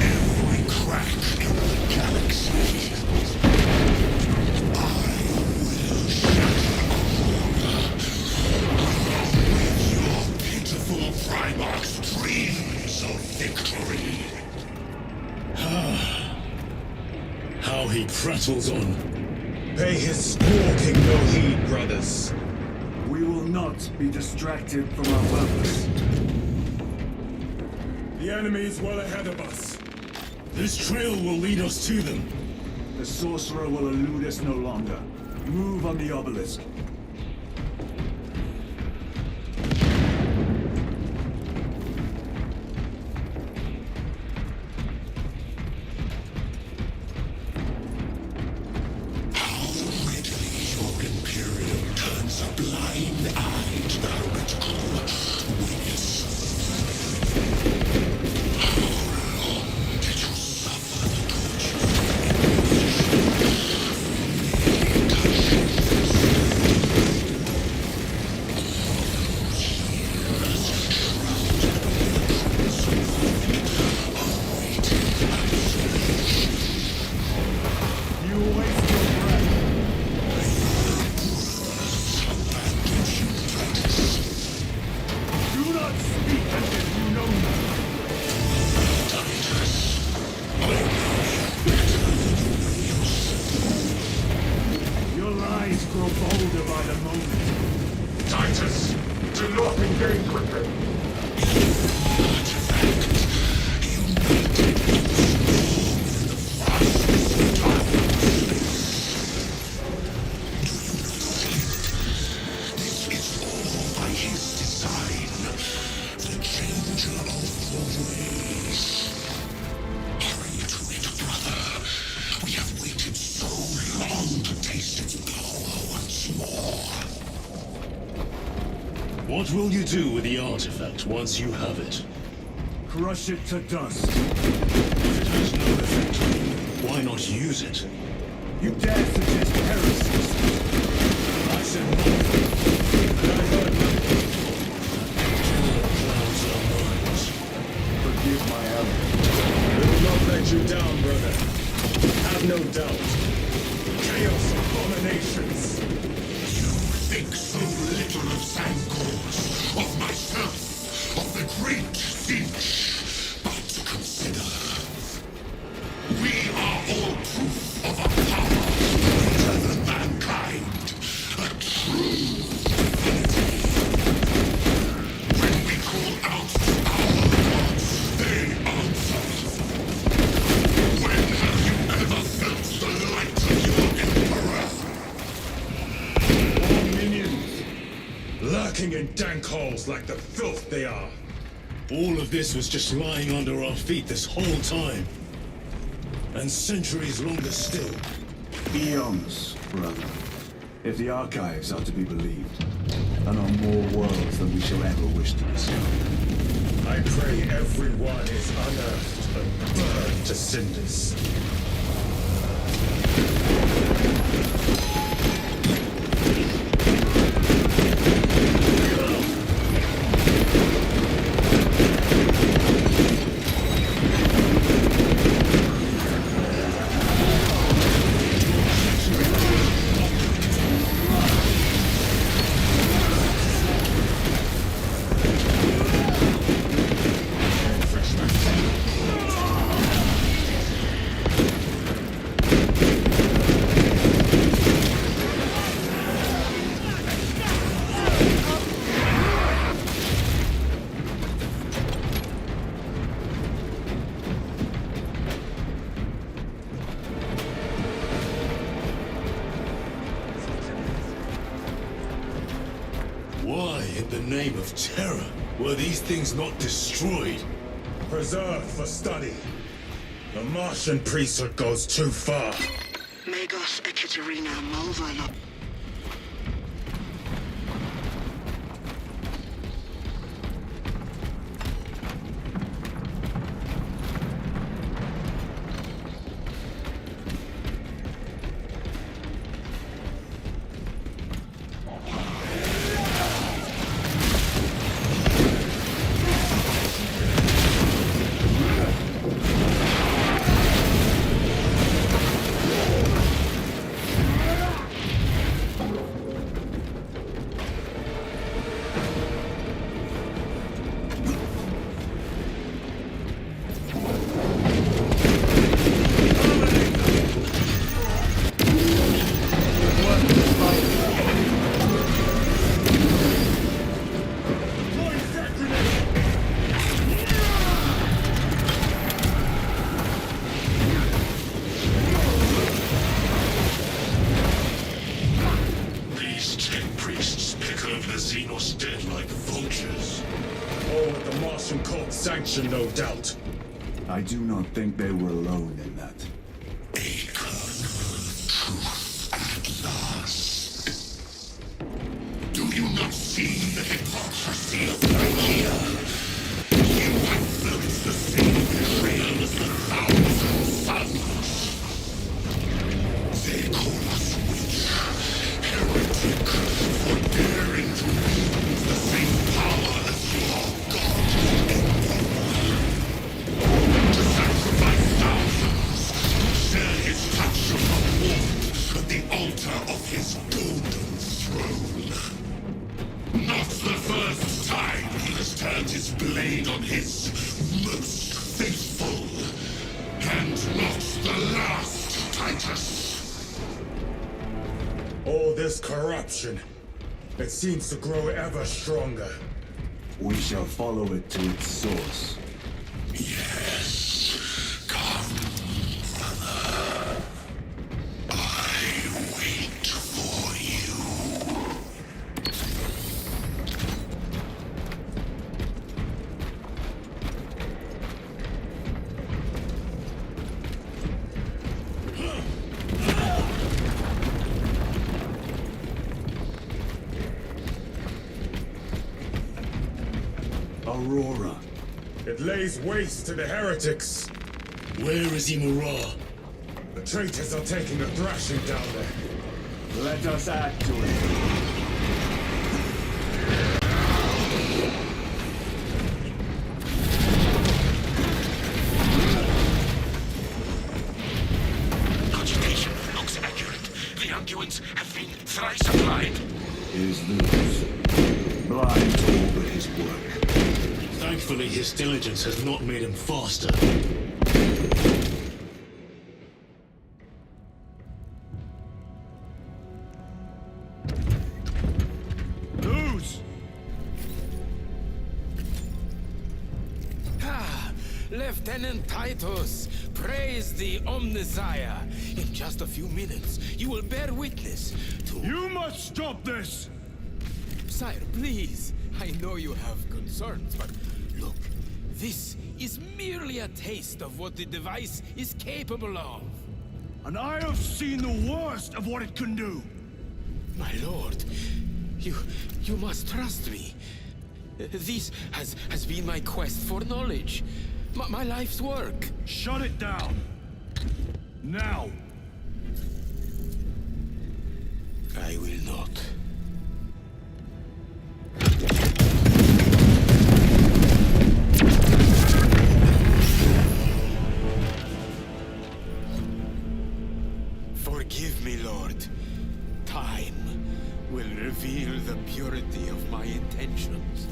every crack in the galaxy. I will shatter Aurora, along with your pitiful Primarch's dreams of victory. How he prattles on. Pay his squawking no heed, brothers. We will not be distracted from our purpose. The enemy is well ahead of us. This trail will lead us to them. The sorcerer will elude us no longer. Move on the obelisk. remains a blind-eyed heretical witness. How long did you suffer the grow bolder by the moment. Titus, do not engage with them. This is all by his design. The changer of the ways. Hurry to it, brother. We have waited so long to taste its power once more. What will you do with the artifact once you have it? Crush it to dust. If it has no effect on you, why not use it? You dare suggest heresy? I said nothing, and I heard nothing. Clouds our minds. Forgive my error. We will not let you down, brother. Have no doubt. Chaos abominations. You think so little of Sancors, of myself, of the great Finch. But consider, we are all proof of a power greater than mankind. A true divinity. When we call out to our gods, they answer. When have you ever felt the light of your Emperor? More minions. Lurking in dank holes like the filth they are. All of this was just lying under our feet this whole time. And centuries longer still. Eons, brother. If the archives are to be believed. And on more worlds than we shall ever wish to discover. I pray everyone is unearthed and burned to cinders. Why, in the name of terror, were these things not destroyed? Preserved for study. The Martian priesthood goes too far. Megos Ekaterina Malvala. These 10 priests pick over the Xenos dead like vultures. All with the Martian cult's sanction, no doubt. I do not think they were alone in that. A kernel of truth at last. see the hypocrisy of Nicaea. You have felt the same betrayal as the 1,000 sons. They call us witch, heretic, for daring to wield the same power as your god, Emperor. To sacrifice thousands, share his touch of the warmth at the altar of his golden throne. Not the first time he has turned his blade on his most faithful. And not the last, Titus. All this corruption, it seems to grow ever stronger. We shall follow it to its source. Yes. Come, brother. I wait for you. Aurora. It lays waste to the heretics. Where is Imura? The traitors are taking a thrashing down there. Let us add to it. Cogitation looks accurate. The unguents have been thrice applied. His news. Blind to all but his work. Thankfully, his diligence has not made him faster. News! Lieutenant Titus, praise the Omnissiah. In just a few minutes, you will bear witness to... You must stop this! Sire, please. I know you have concerns, but look, this is merely a taste of what the device is capable of. And I have seen the worst of what it can do! My lord, you must trust me. This has been my quest for knowledge. My life's work. Shut it down! Now! I will not. Forgive me, Lord. Time will reveal the purity of my intentions.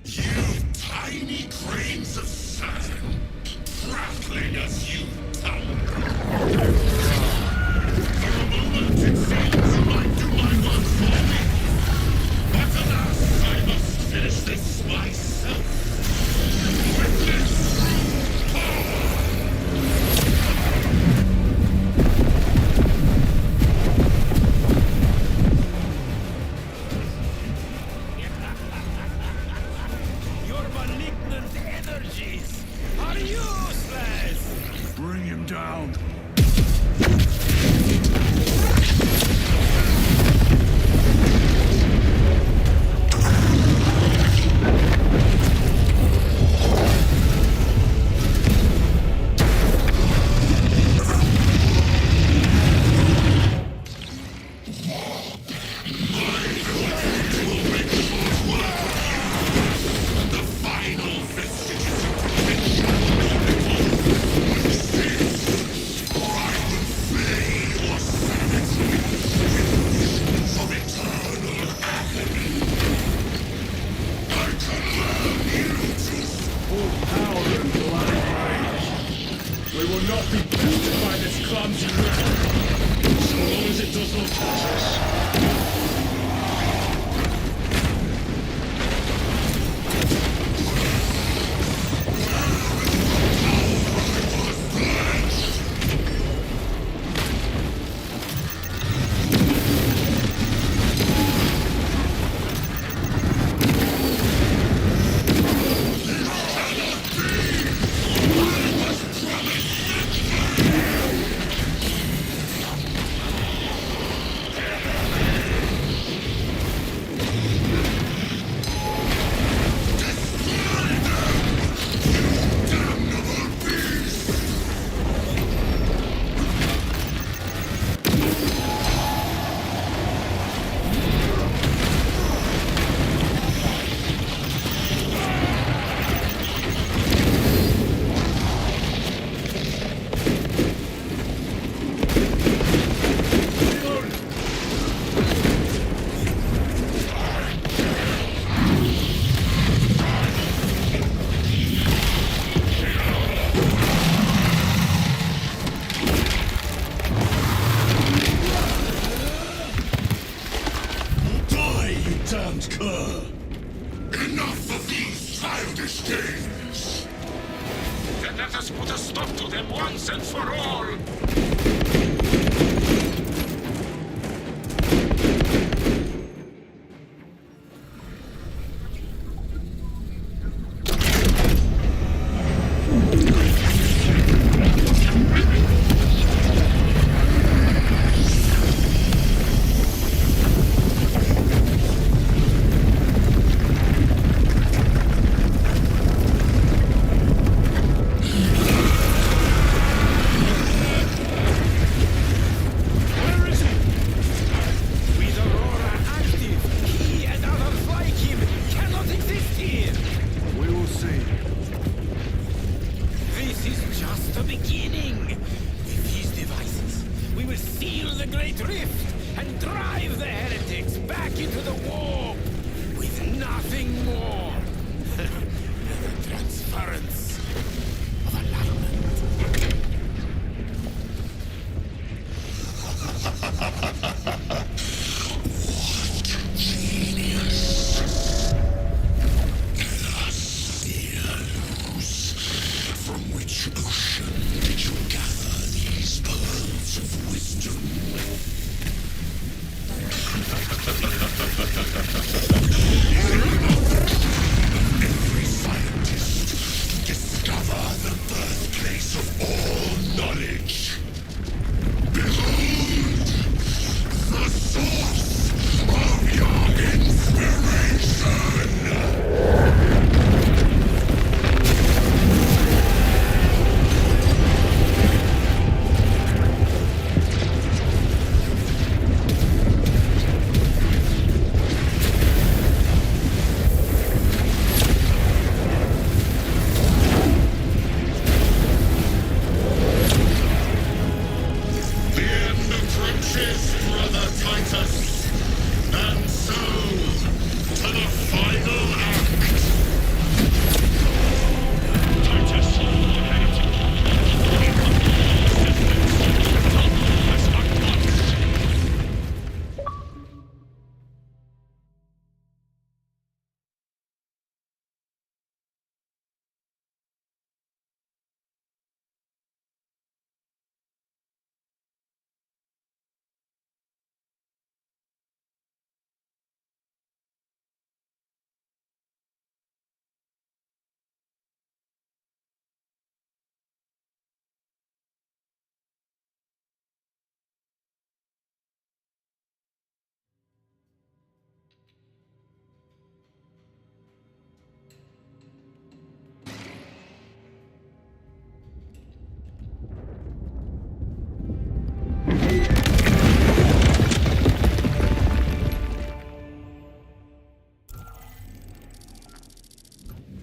You tiny grains of sand, prattling as you tumble. For a moment it seems you might do my work for me. But alas, I must finish this myself. With this power. stop to them once and for all!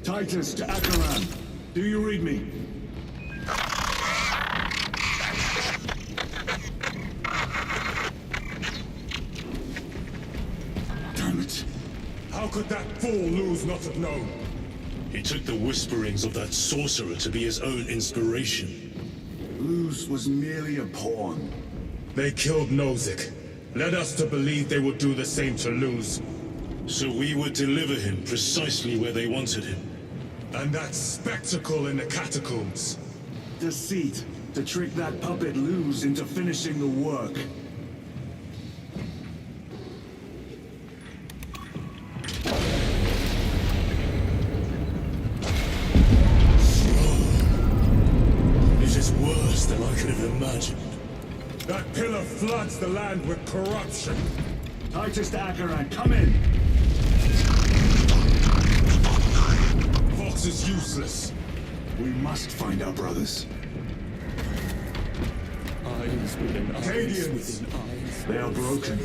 Titus to Acheran. Do you read me? Damn it. How could that fool Luz not have known? He took the whisperings of that sorcerer to be his own inspiration. Luz was merely a pawn. They killed Nozick. Led us to believe they would do the same to Luz. So we would deliver him precisely where they wanted him. And that spectacle in the catacombs. Deceit. To trick that puppet Luz into finishing the work. It is worse than I could have imagined. That pillar floods the land with corruption. Titus to Acheran, come in! Vox is useless. We must find our brothers. Eyes within eyes Cadians. within eyes. They are broken.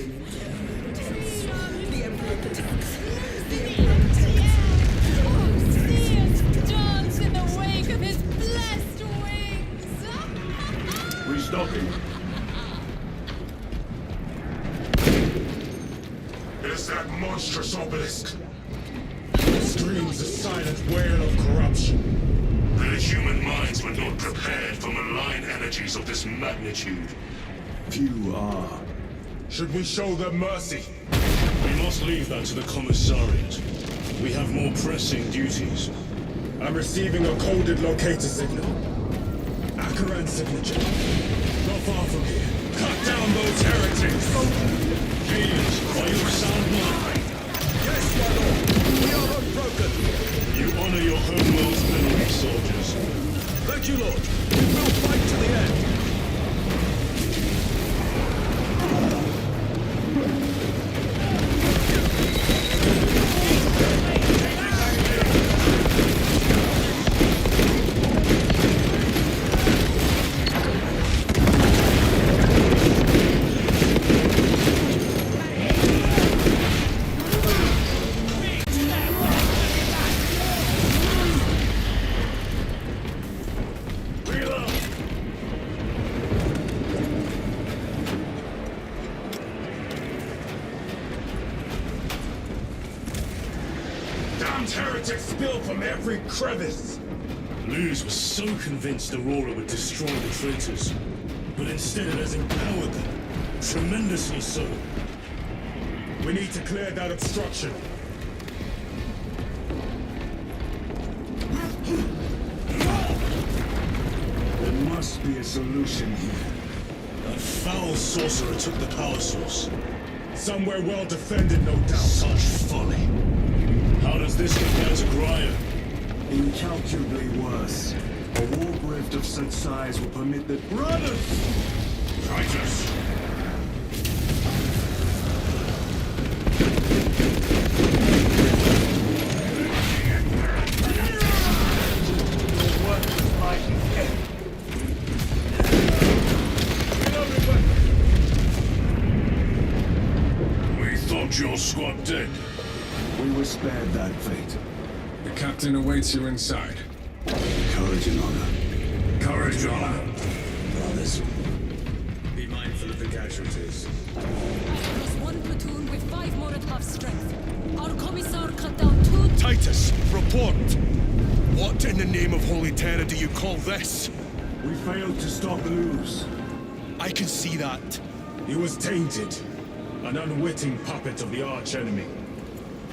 The Emperor protects. The Emperor protects. Oh, see us dance in the wake of his blessed wings! Restocking. Is that monstrous obelisk? It screams a silent wail of corruption. The human minds were not prepared for malign energies of this magnitude. Few are. Should we show them mercy? We must leave that to the commissariat. We have more pressing duties. I'm receiving a coded locator signal. Akaran signature. Not far from here. Cut down those heretics! Please, are you of sound mind? Yes, my lord. We are unbroken. You honor your homeworld's memory, soldiers. Thank you, Lord. We will fight to the end. Damned heretics spill from every crevice! Luz was so convinced Aurora would destroy the traitors, but instead it has empowered them. Tremendously so. We need to clear that obstruction. There must be a solution here. That foul sorcerer took the power source. Somewhere well defended, no doubt. Such folly. How does this compare to Graya? Incalculably worse. A warp rift of such size will permit the... Brothers! Traitors! We thought your squad dead. We were spared that fate. The captain awaits you inside. Courage and honor. Courage, honor. Brothers. Be mindful of the casualties. Plus one platoon with 5 more at half strength. Our commissar cut down 2... Titus, report! What in the name of Holy Terror do you call this? We failed to stop Luz. I can see that. He was tainted. An unwitting puppet of the arch-enemy.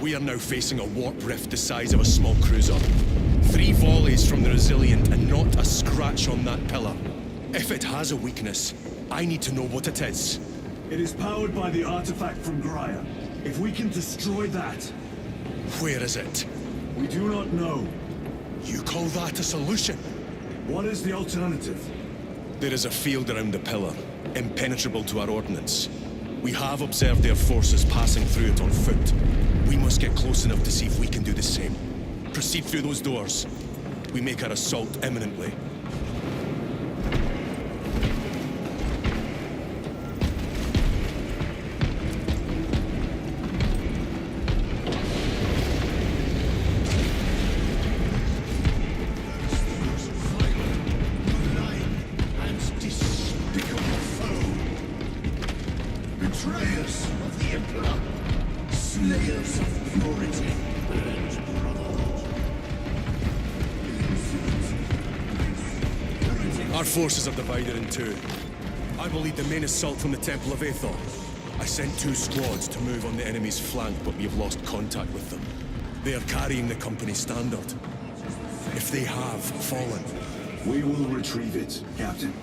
We are now facing a warp rift the size of a small cruiser. 3 volleys from the Resilient and not a scratch on that pillar. If it has a weakness, I need to know what it is. It is powered by the artifact from Graya. If we can destroy that... Where is it? We do not know. You call that a solution? What is the alternative? There is a field around the pillar, impenetrable to our ordnance. We have observed their forces passing through it on foot. We must get close enough to see if we can do the same. Proceed through those doors. We make our assault imminently. Betrayers of the Emperor, slayers of purity and brotherhood. Our forces are divided in 2. I will lead the main assault from the Temple of Aethor. I sent 2 squads to move on the enemy's flank, but we have lost contact with them. They are carrying the company standard. If they have fallen... We will retrieve it, Captain.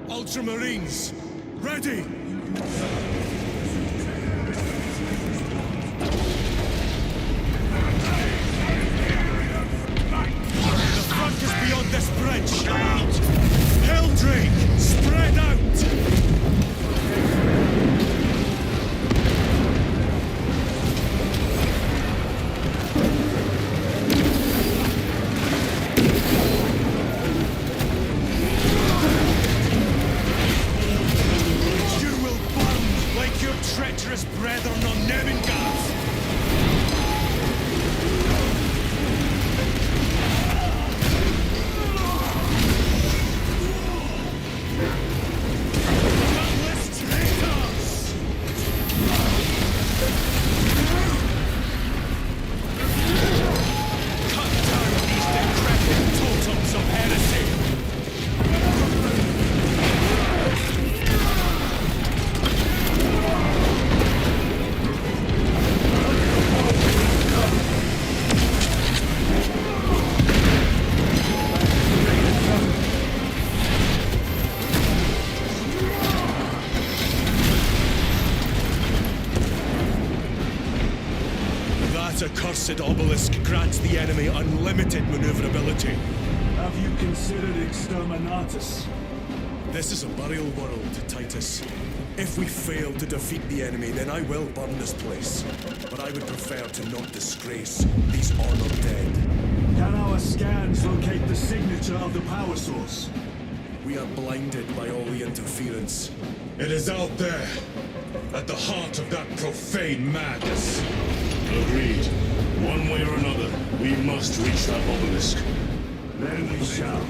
Ultramarines! Ready! The front is beyond this bridge! Helldrake! Spread out! Treacherous brethren on Nebengas! Godless traitors! Cut down these decrepit totems of heresy! This accursed obelisk grants the enemy unlimited maneuverability. Have you considered exterminatus? This is a burial world, Titus. If we fail to defeat the enemy, then I will burn this place. But I would prefer to not disgrace these honored dead. Can our scans locate the signature of the power source? We are blinded by all the interference. It is out there, at the heart of that profane madness. Agreed. One way or another, we must reach that obelisk. Then we shall.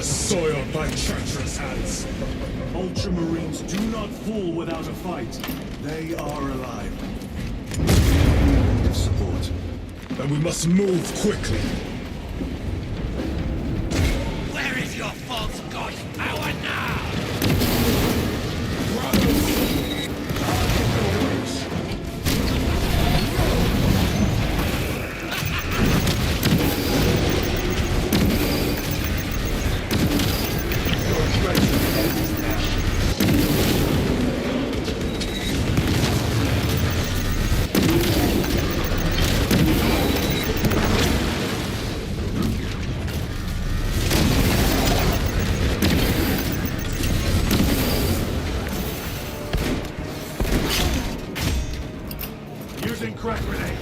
Soiled by treacherous hands. Ultramarines do not fall without a fight. They are alive. Support. Then we must move quickly. Where is your false god power now? Using crack grenade.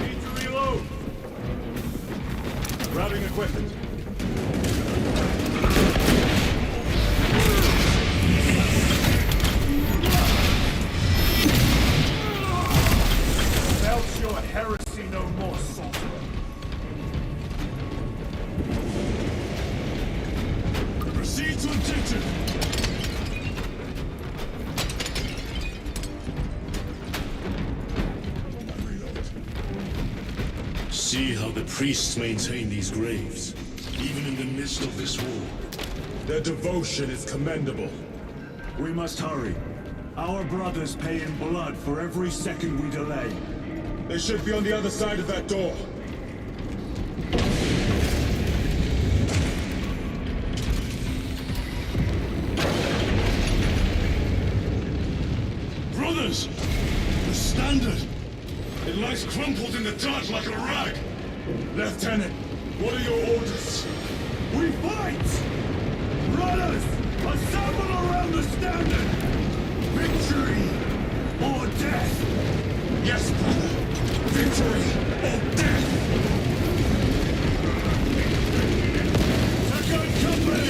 Need to reload. Grabbing equipment. Belch your heresy no more, sorcerer. Proceed to objective. See how the priests maintain these graves, even in the midst of this war. Their devotion is commendable. We must hurry. Our brothers pay in blood for every second we delay. They should be on the other side of that door. Brothers! The standard! It lies crumpled in the dark like a rag! Lieutenant, what are your orders? We fight! Brothers! Assemble around the standard! Victory or death! Yes, brother! Victory or death! Second company! obey!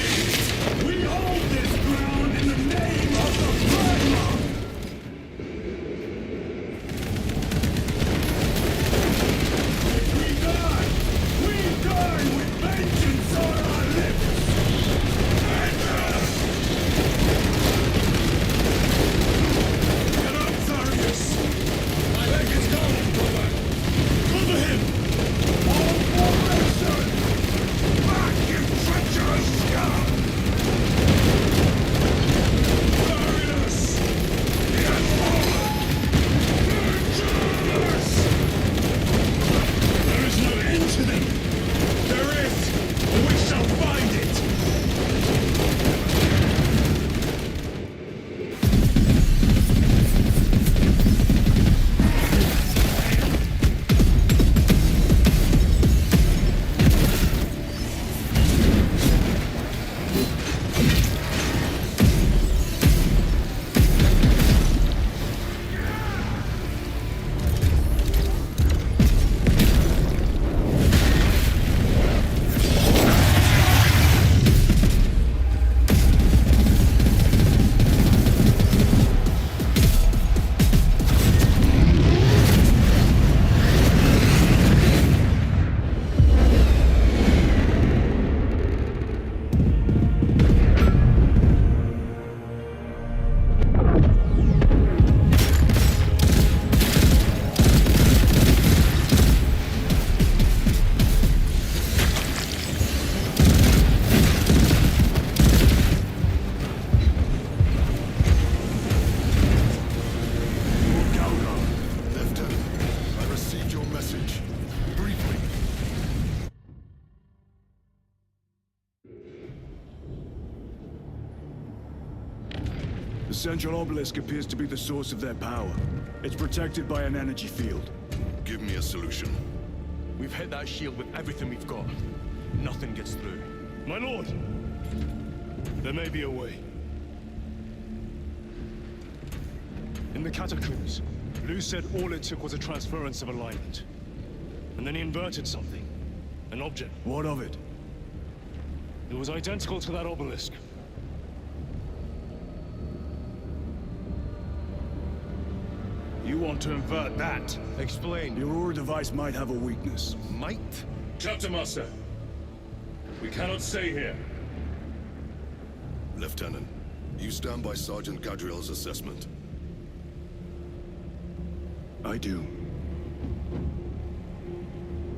We hold this ground in the name of the Primer! If we die with vengeance on our lips! Get up, Zarius! My leg is gone, brother! Cover him! All formation! Back, you treacherous scum! Zarius! Get forward! Vengeance! There is no end to them! There is! We shall find it! The central obelisk appears to be the source of their power. It's protected by an energy field. Give me a solution. We've hit that shield with everything we've got. Nothing gets through. My lord! There may be a way. In the catacombs, Lou said all it took was a transference of alignment. And then he inverted something. An object. What of it? It was identical to that obelisk. You want to invert that? Explain. Your Aurora device might have a weakness. Might? Chapter Master, we cannot stay here. Lieutenant, you stand by Sergeant Gadriel's assessment. I do.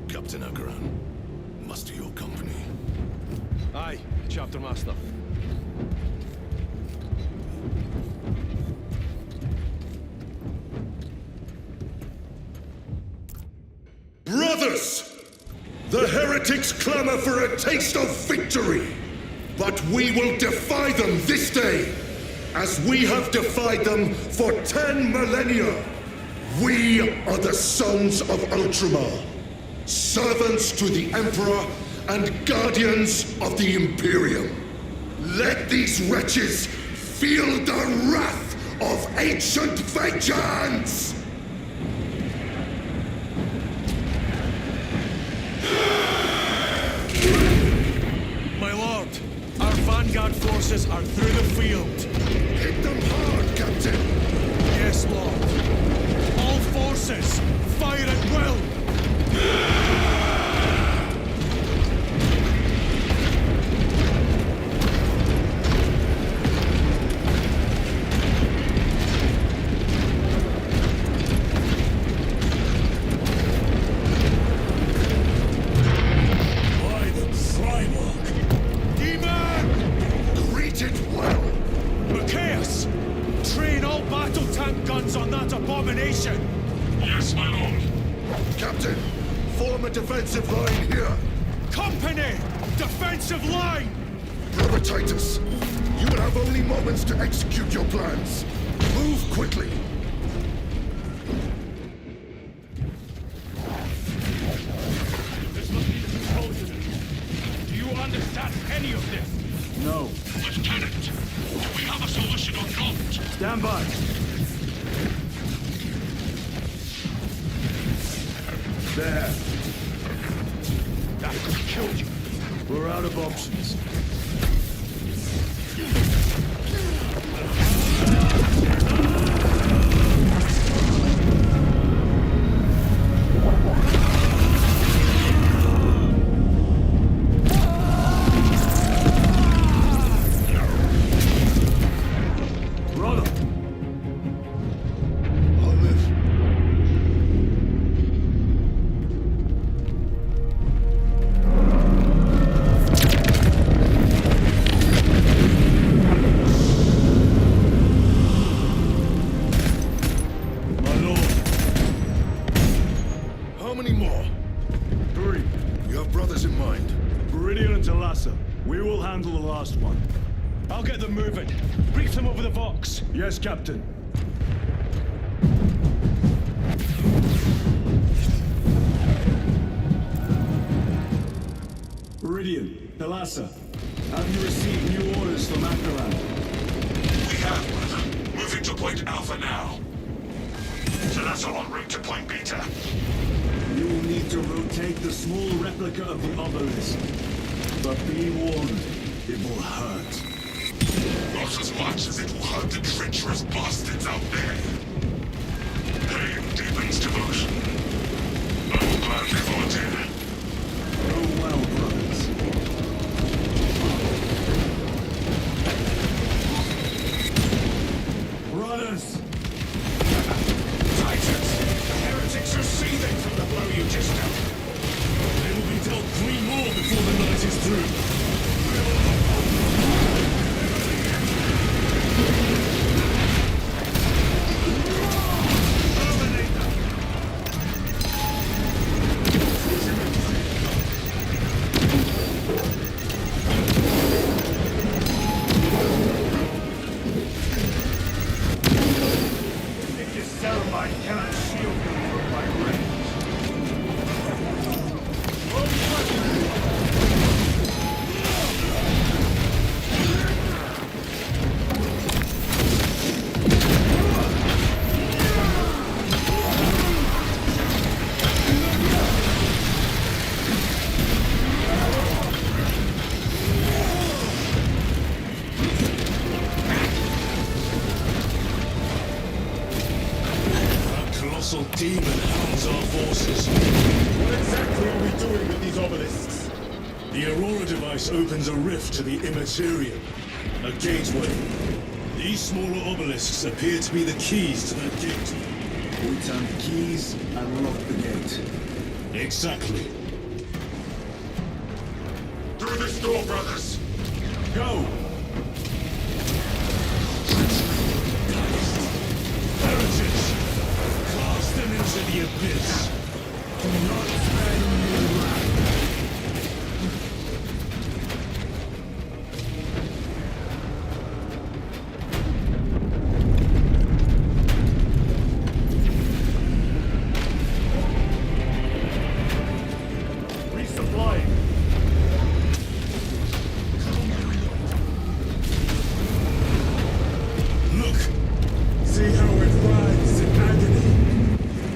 Captain Akaran, muster your company. Aye, Chapter Master. Brothers! The heretics clamor for a taste of victory! But we will defy them this day, as we have defied them for 10 millennia! We are the sons of Ultramar, servants to the Emperor and guardians of the Imperium. Let these wretches feel the wrath of ancient vengeance! My lord, our vanguard forces are through the field. Hit them hard, Captain! Yes, Lord. All forces, fire at will! By the Trimarch! Demon! Greet it well! Machias! Train all battle tank guns on that abomination! Yes, my lord! Captain, form a defensive line here! Company! Defensive line! Brother Titus, you will have only moments to execute your plans. Move quickly! This must be the control unit. Do you understand any of this? No. Lieutenant, do we have a solution or not? Stand by. There. That could kill you. We're out of options. many more? 3. You have brothers in mind? Meridian and Talassa. We will handle the last one. I'll get them moving. Brief them over the Vox. Yes, Captain. Meridian, Talassa, have you received new orders from Acheron? We have, brother. Moving to point Alpha now. Talassa en route to point Beta. You will need to rotate the small replica of the obelisk. But be warned, it will hurt. Not as much as it will hurt the treacherous bastards out there. Pain deepens devotion. I will gladly volunteer. Go well, brothers. Brothers! Titans! The heretics are seething from the blow you just dealt. They will be dealt 3 more before the night is through. Demon hounds our forces. What exactly are we doing with these obelisks? The Aurora device opens a rift to the Immaterium, a gateway. These smaller obelisks appear to be the keys to that gate. We turn the keys and lock the gate. Exactly. Through this door, brothers! Go! Heritage! Cast them into the abyss! Do not spend your wrath. Resupplying. Look! See how it writhes in agony.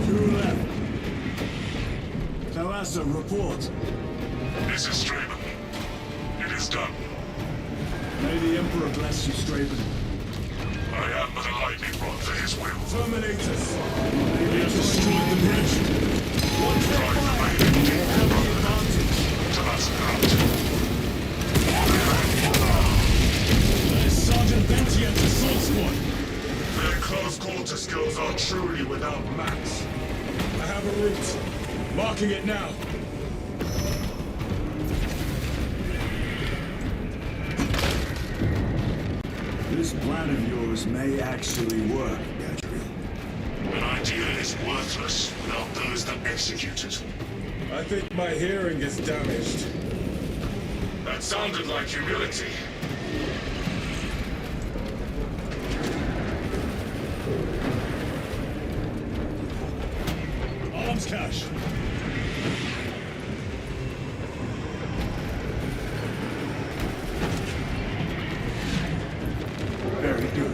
2 left. Talassa, report. This is Straven. It is done. May the Emperor bless you, Straven. I am but a lightning rod for his will. Terminators. We have destroyed the bridge! One drive remaining. They have the advantage. Talassa out. That is Sergeant Bentiet's assault squad! Their close quarter skills are truly without match. I have a route. Marking it now. This plan of yours may actually work, Gadriel. An idea is worthless without those that execute it. I think my hearing is damaged. That sounded like humility. Arms cache! Very good.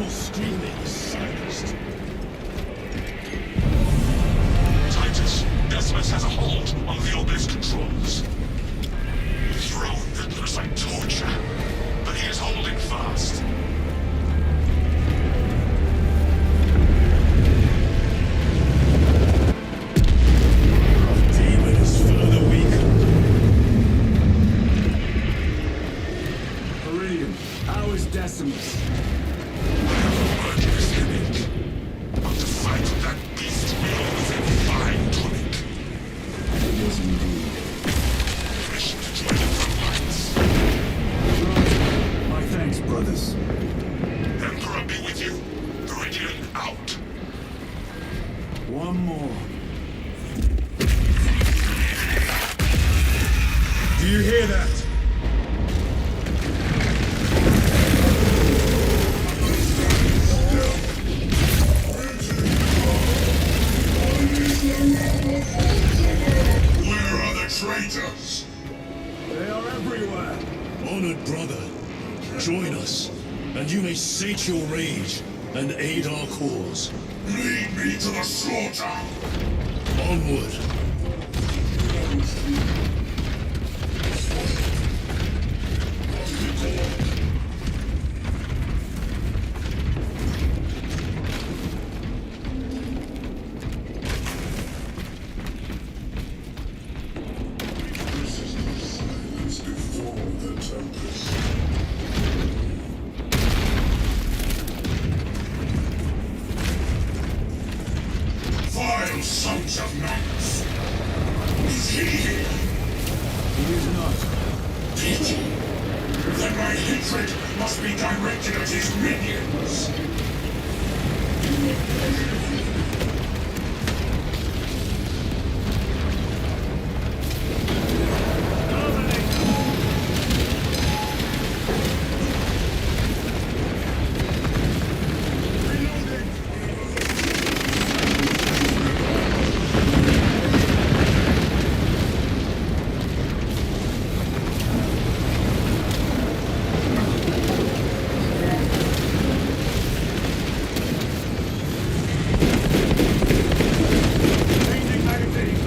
All screaming is silenced. Titus, Decimus has a hold on the obelisk controls. A throne that looks like torture, but he is holding fast. Demon is further weakened. Meridian, how is Decimus? Word is unique. But the fight of that beast was a fine tonic. It is indeed. Wish to join the front lines. My thanks, brothers. Emperor be with you. Meridian out. One more. Do you hear that? Where are the traitors? They are everywhere. Honored brother, join us, and you may sate your rage and aid our cause. Lead me to the slaughter. Onward. This is the silence before the tempest. Vile sons of nuns! Is he here? He is not. Pity. Then my hatred must be directed at his minions. Changing magazine.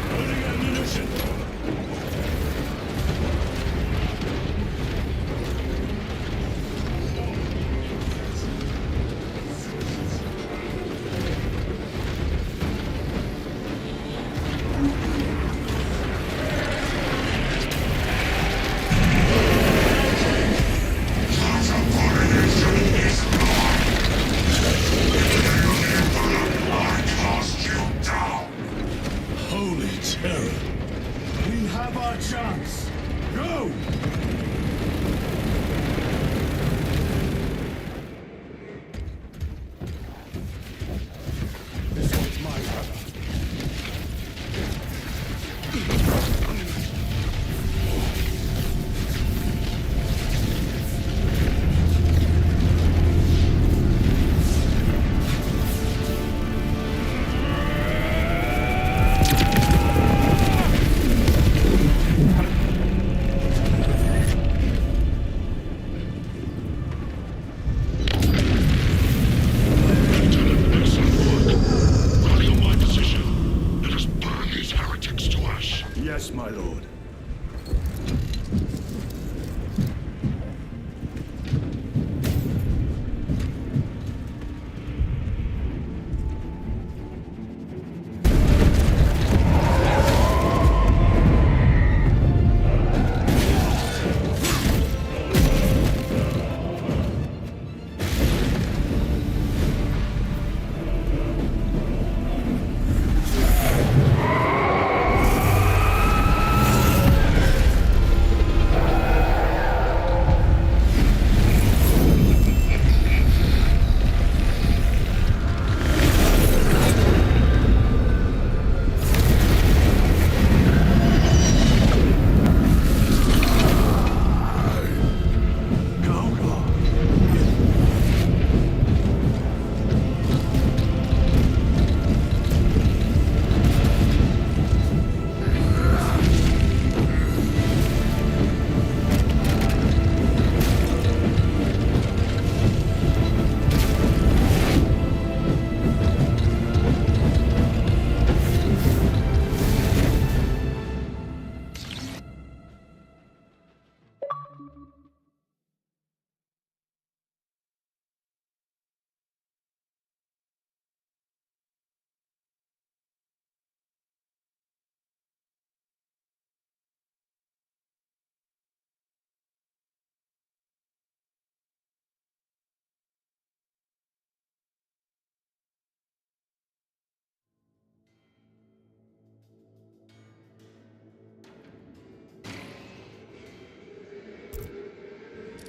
Loading ammunition. That abomination is mine! I cast you down! Holy terror. We have our chance. Go! This one's my brother. Rally on my position. Let us burn these heretics to ash. Yes, my lord.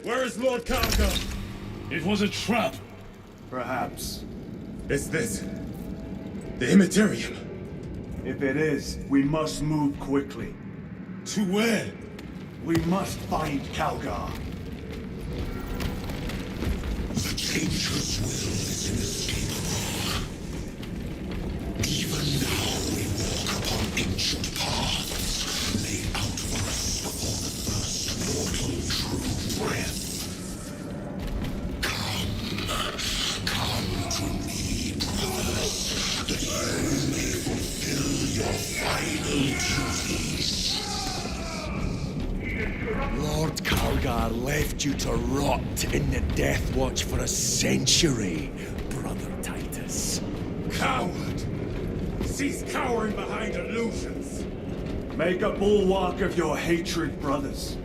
Where is Lord Calgar? It was a trap. Perhaps. Is this the Immaterium? If it is, we must move quickly. To where? We must find Calgar. The Changer's will is inescapable. Even now we walk upon ancient paths laid out for us before the first mortal true breath. Come to me, brothers, that you may fulfill your final duties. Lord Calgar left you to rot in the Death Watch for a century, Brother Titus. Coward! Cease cowering behind illusions! Make a bulwark of your hatred, brothers.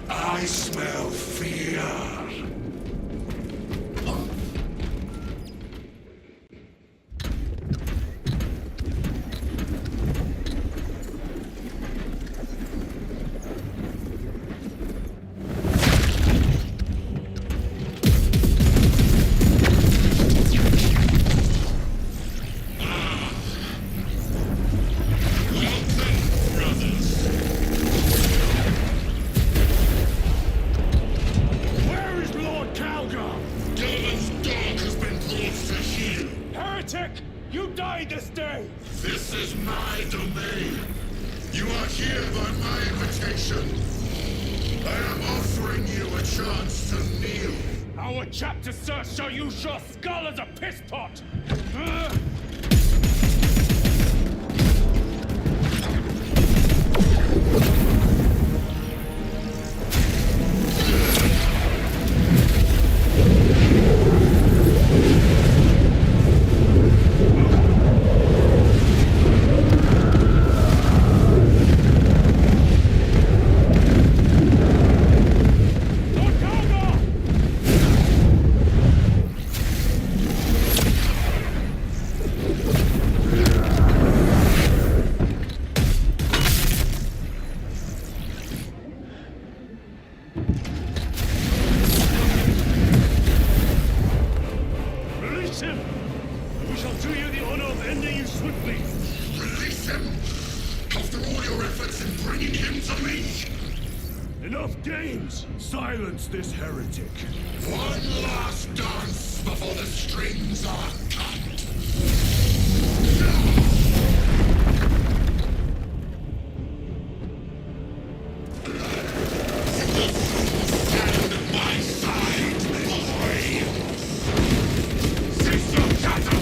I smell fear. Where is Lord Calgar? Gilliman's dog has been brought to heel. Heretic! You died this day! This is my domain. You are here by my invitation. I am offering you a chance to kneel. Our chapter, sir, shall use your skull as a piss pot! Release him! And we shall do you the honor of ending you swiftly! Release him! After all your efforts in bringing him to me! Enough games! Silence this heretic. One last dance before the strings are cut! Stand at my side, boy! Cease your catapult!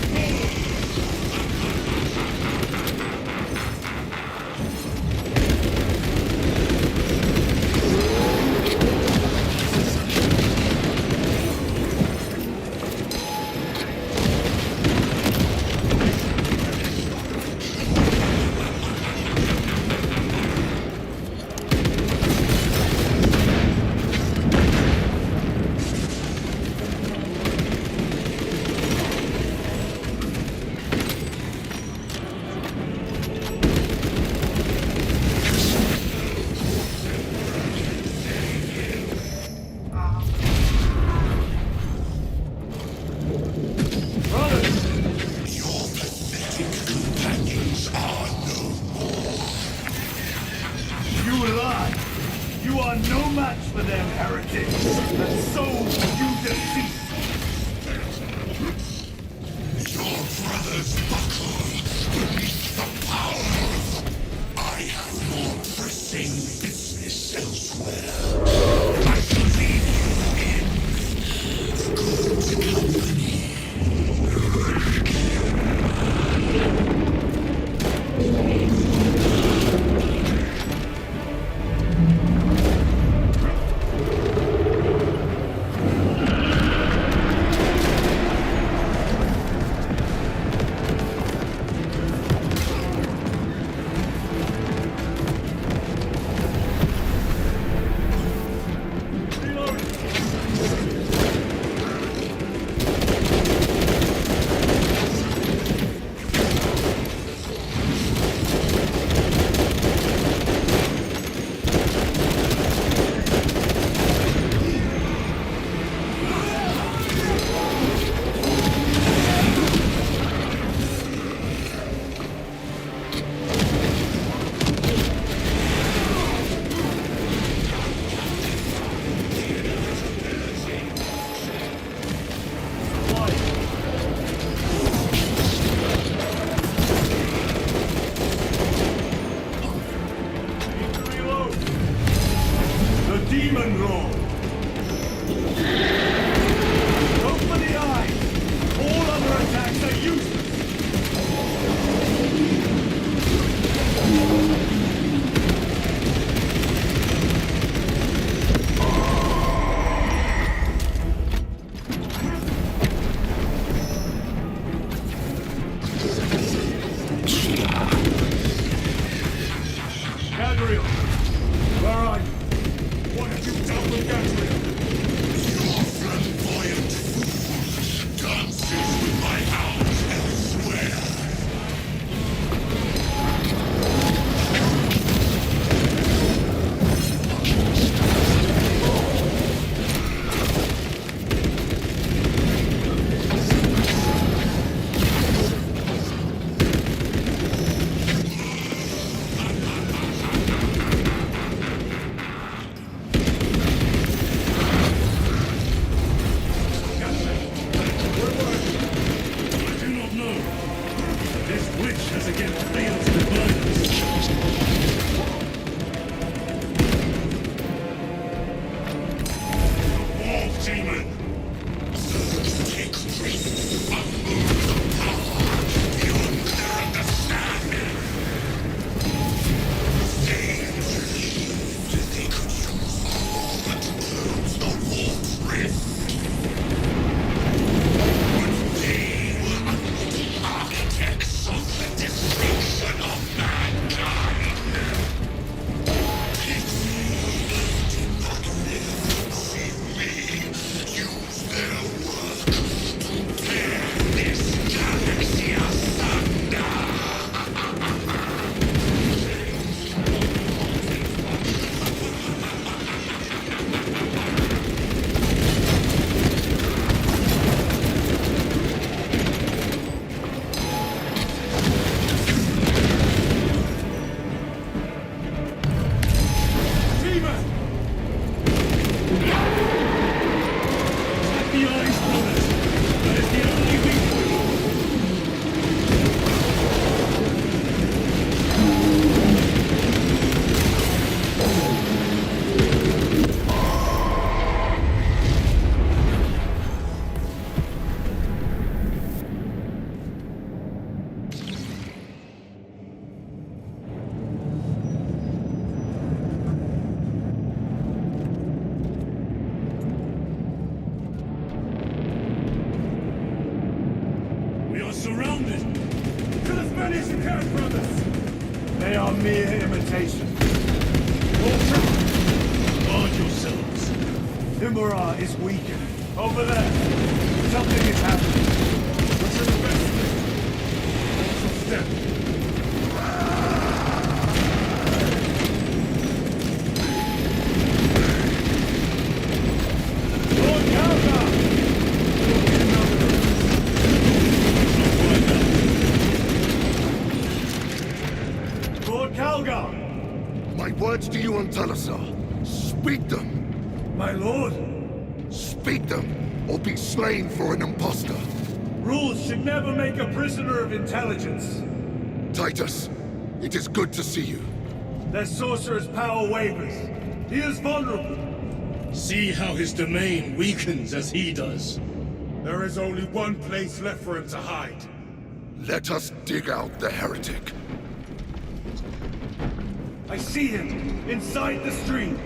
has again failed to divide us. Wolf demon! Take strength, unmove the power, beyond their understanding. They believed they could use all that proves the wolf's wrist. But they were unwitting architects of the destruction of mankind. Pity did not live to see me use their work to tear this galaxy asunder. Demon! Attack the eyes, brothers! That is the only weakness! We are surrounded! Kill as many as you can, brothers! They are mere imitations. Guard yourselves! Himura is weakened. Over there. Something is happening. What's your investment? Also step! Lord Kalga! Lord Kalga! My words to you, Antalasar. Speak them. My lord, Speak them, or be slain for an impostor. rules should never make a prisoner of intelligence. Titus, it is good to see you. Their sorcerer's power wavers. He is vulnerable. See how his domain weakens as he does. There is only one place left for him to hide. Let us dig out the heretic. I see him, inside the stream.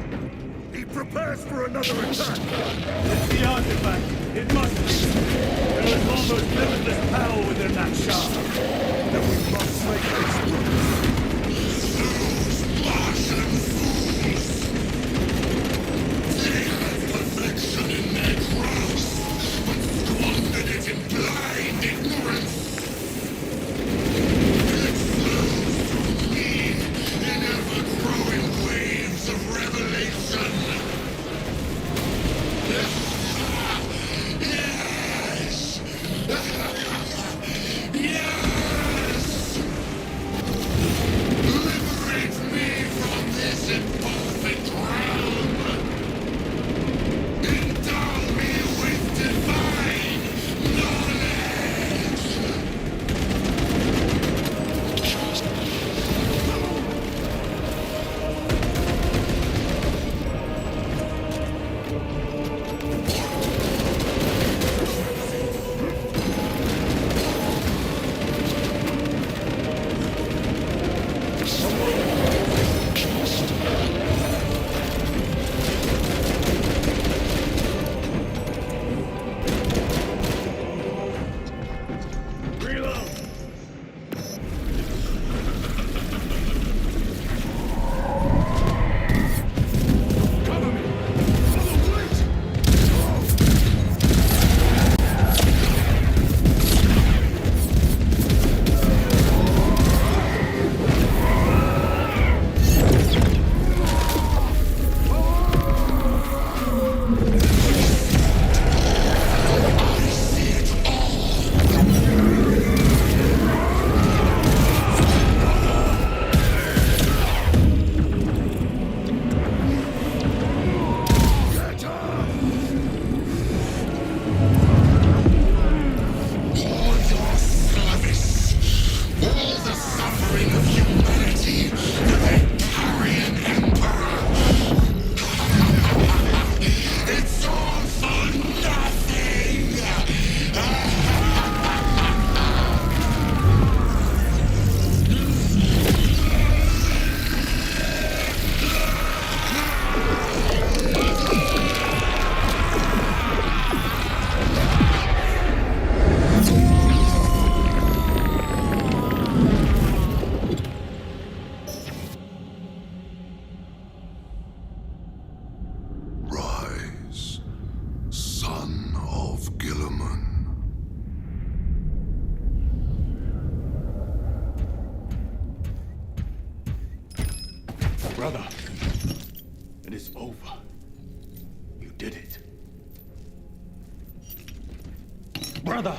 He prepares for another attack. It's the artifact. It must be. There is almost limitless power within that shard. Then we must make this work. Those Martian fools! They had perfection in their grasp, but squandered it in blind ignorance. It flows through me in ever-growing waves of revelation. Yes! Brother, it is over. You did it. Brother!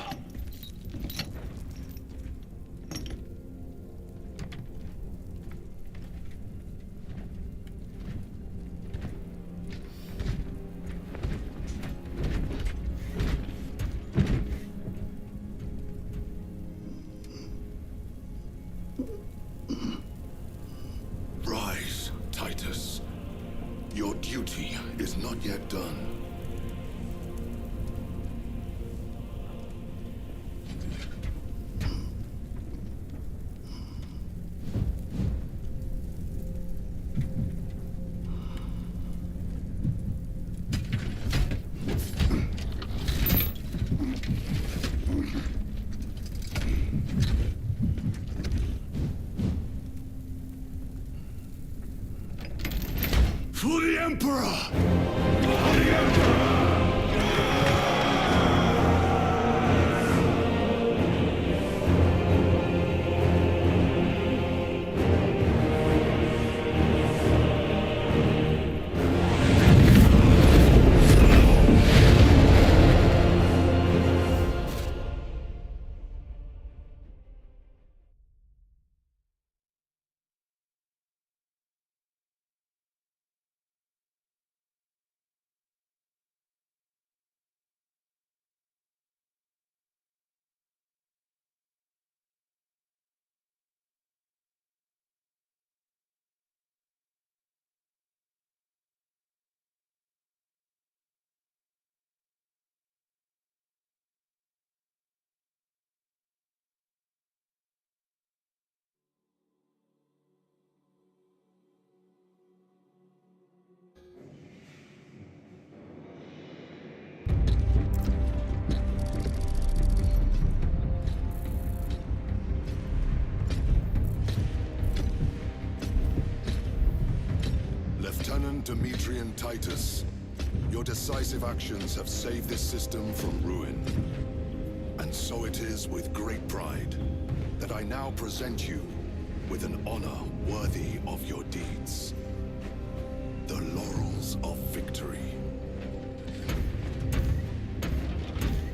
Rise, Titus. Your duty is not yet done. For the Emperor! For the Emperor! Lieutenant Demetrian Titus, your decisive actions have saved this system from ruin. And so it is with great pride that I now present you with an honor worthy of your deeds. The laurels of victory.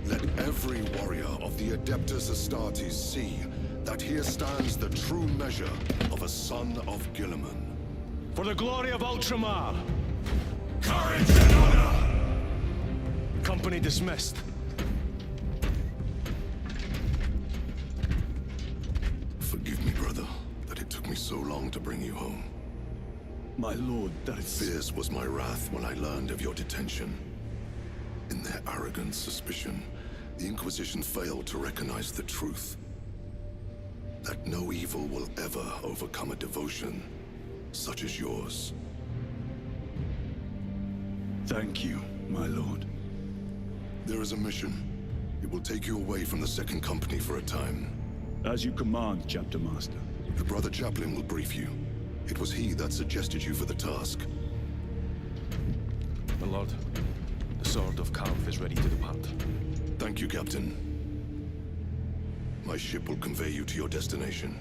Let every warrior of the Adeptus Astartes see that here stands the true measure of a son of Guilliman. For the glory of Ultramar! Courage and honor! Company dismissed. Forgive me, brother, that it took me so long to bring you home. My lord, that is... Fierce was my wrath when I learned of your detention. In their arrogant suspicion, the Inquisition failed to recognize the truth. That no evil will ever overcome a devotion such as yours. Thank you, my lord. There is a mission. It will take you away from the Second Company for a time. As you command, Chapter Master. The Brother Chaplain will brief you. It was he that suggested you for the task. My lord, the Sword of Calf is ready to depart. Thank you, Captain. My ship will convey you to your destination.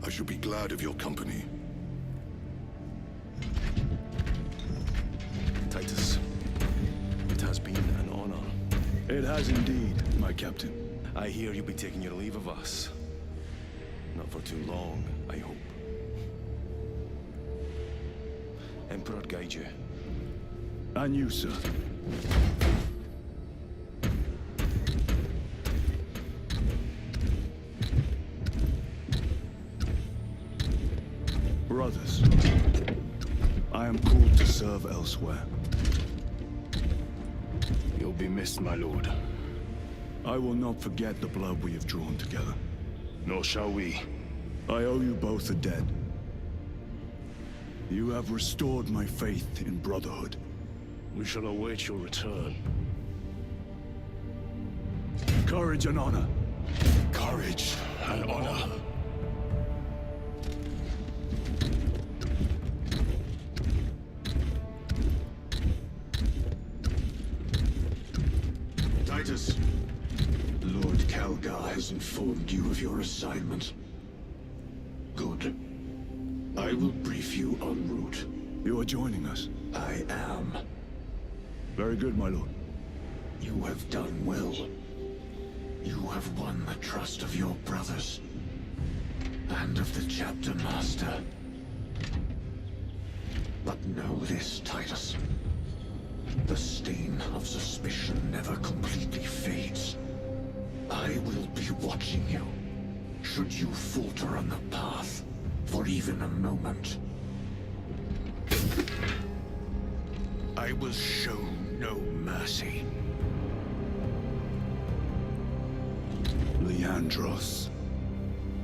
I shall be glad of your company. Titus, it has been an honor. It has indeed, my captain. I hear you'll be taking your leave of us. Not for too long, I hope. Emperor guide you. And you, sir. Brothers, I am called to serve elsewhere. You'll be missed, my lord. I will not forget the blood we have drawn together. Nor shall we. I owe you both a debt. You have restored my faith in brotherhood. We shall await your return. Courage and honor. Courage and honor. Titus, Lord Calgar has informed you of your assignment. Good. I will brief you en route. You are joining us? I am. Very good, my lord. You have done well. You have won the trust of your brothers. And of the chapter master. But know this, Titus. The stain of suspicion never completely fades. I will be watching you. Should you falter on the path, for even a moment. I will show no mercy. Leandros.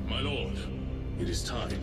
My lord, it is time.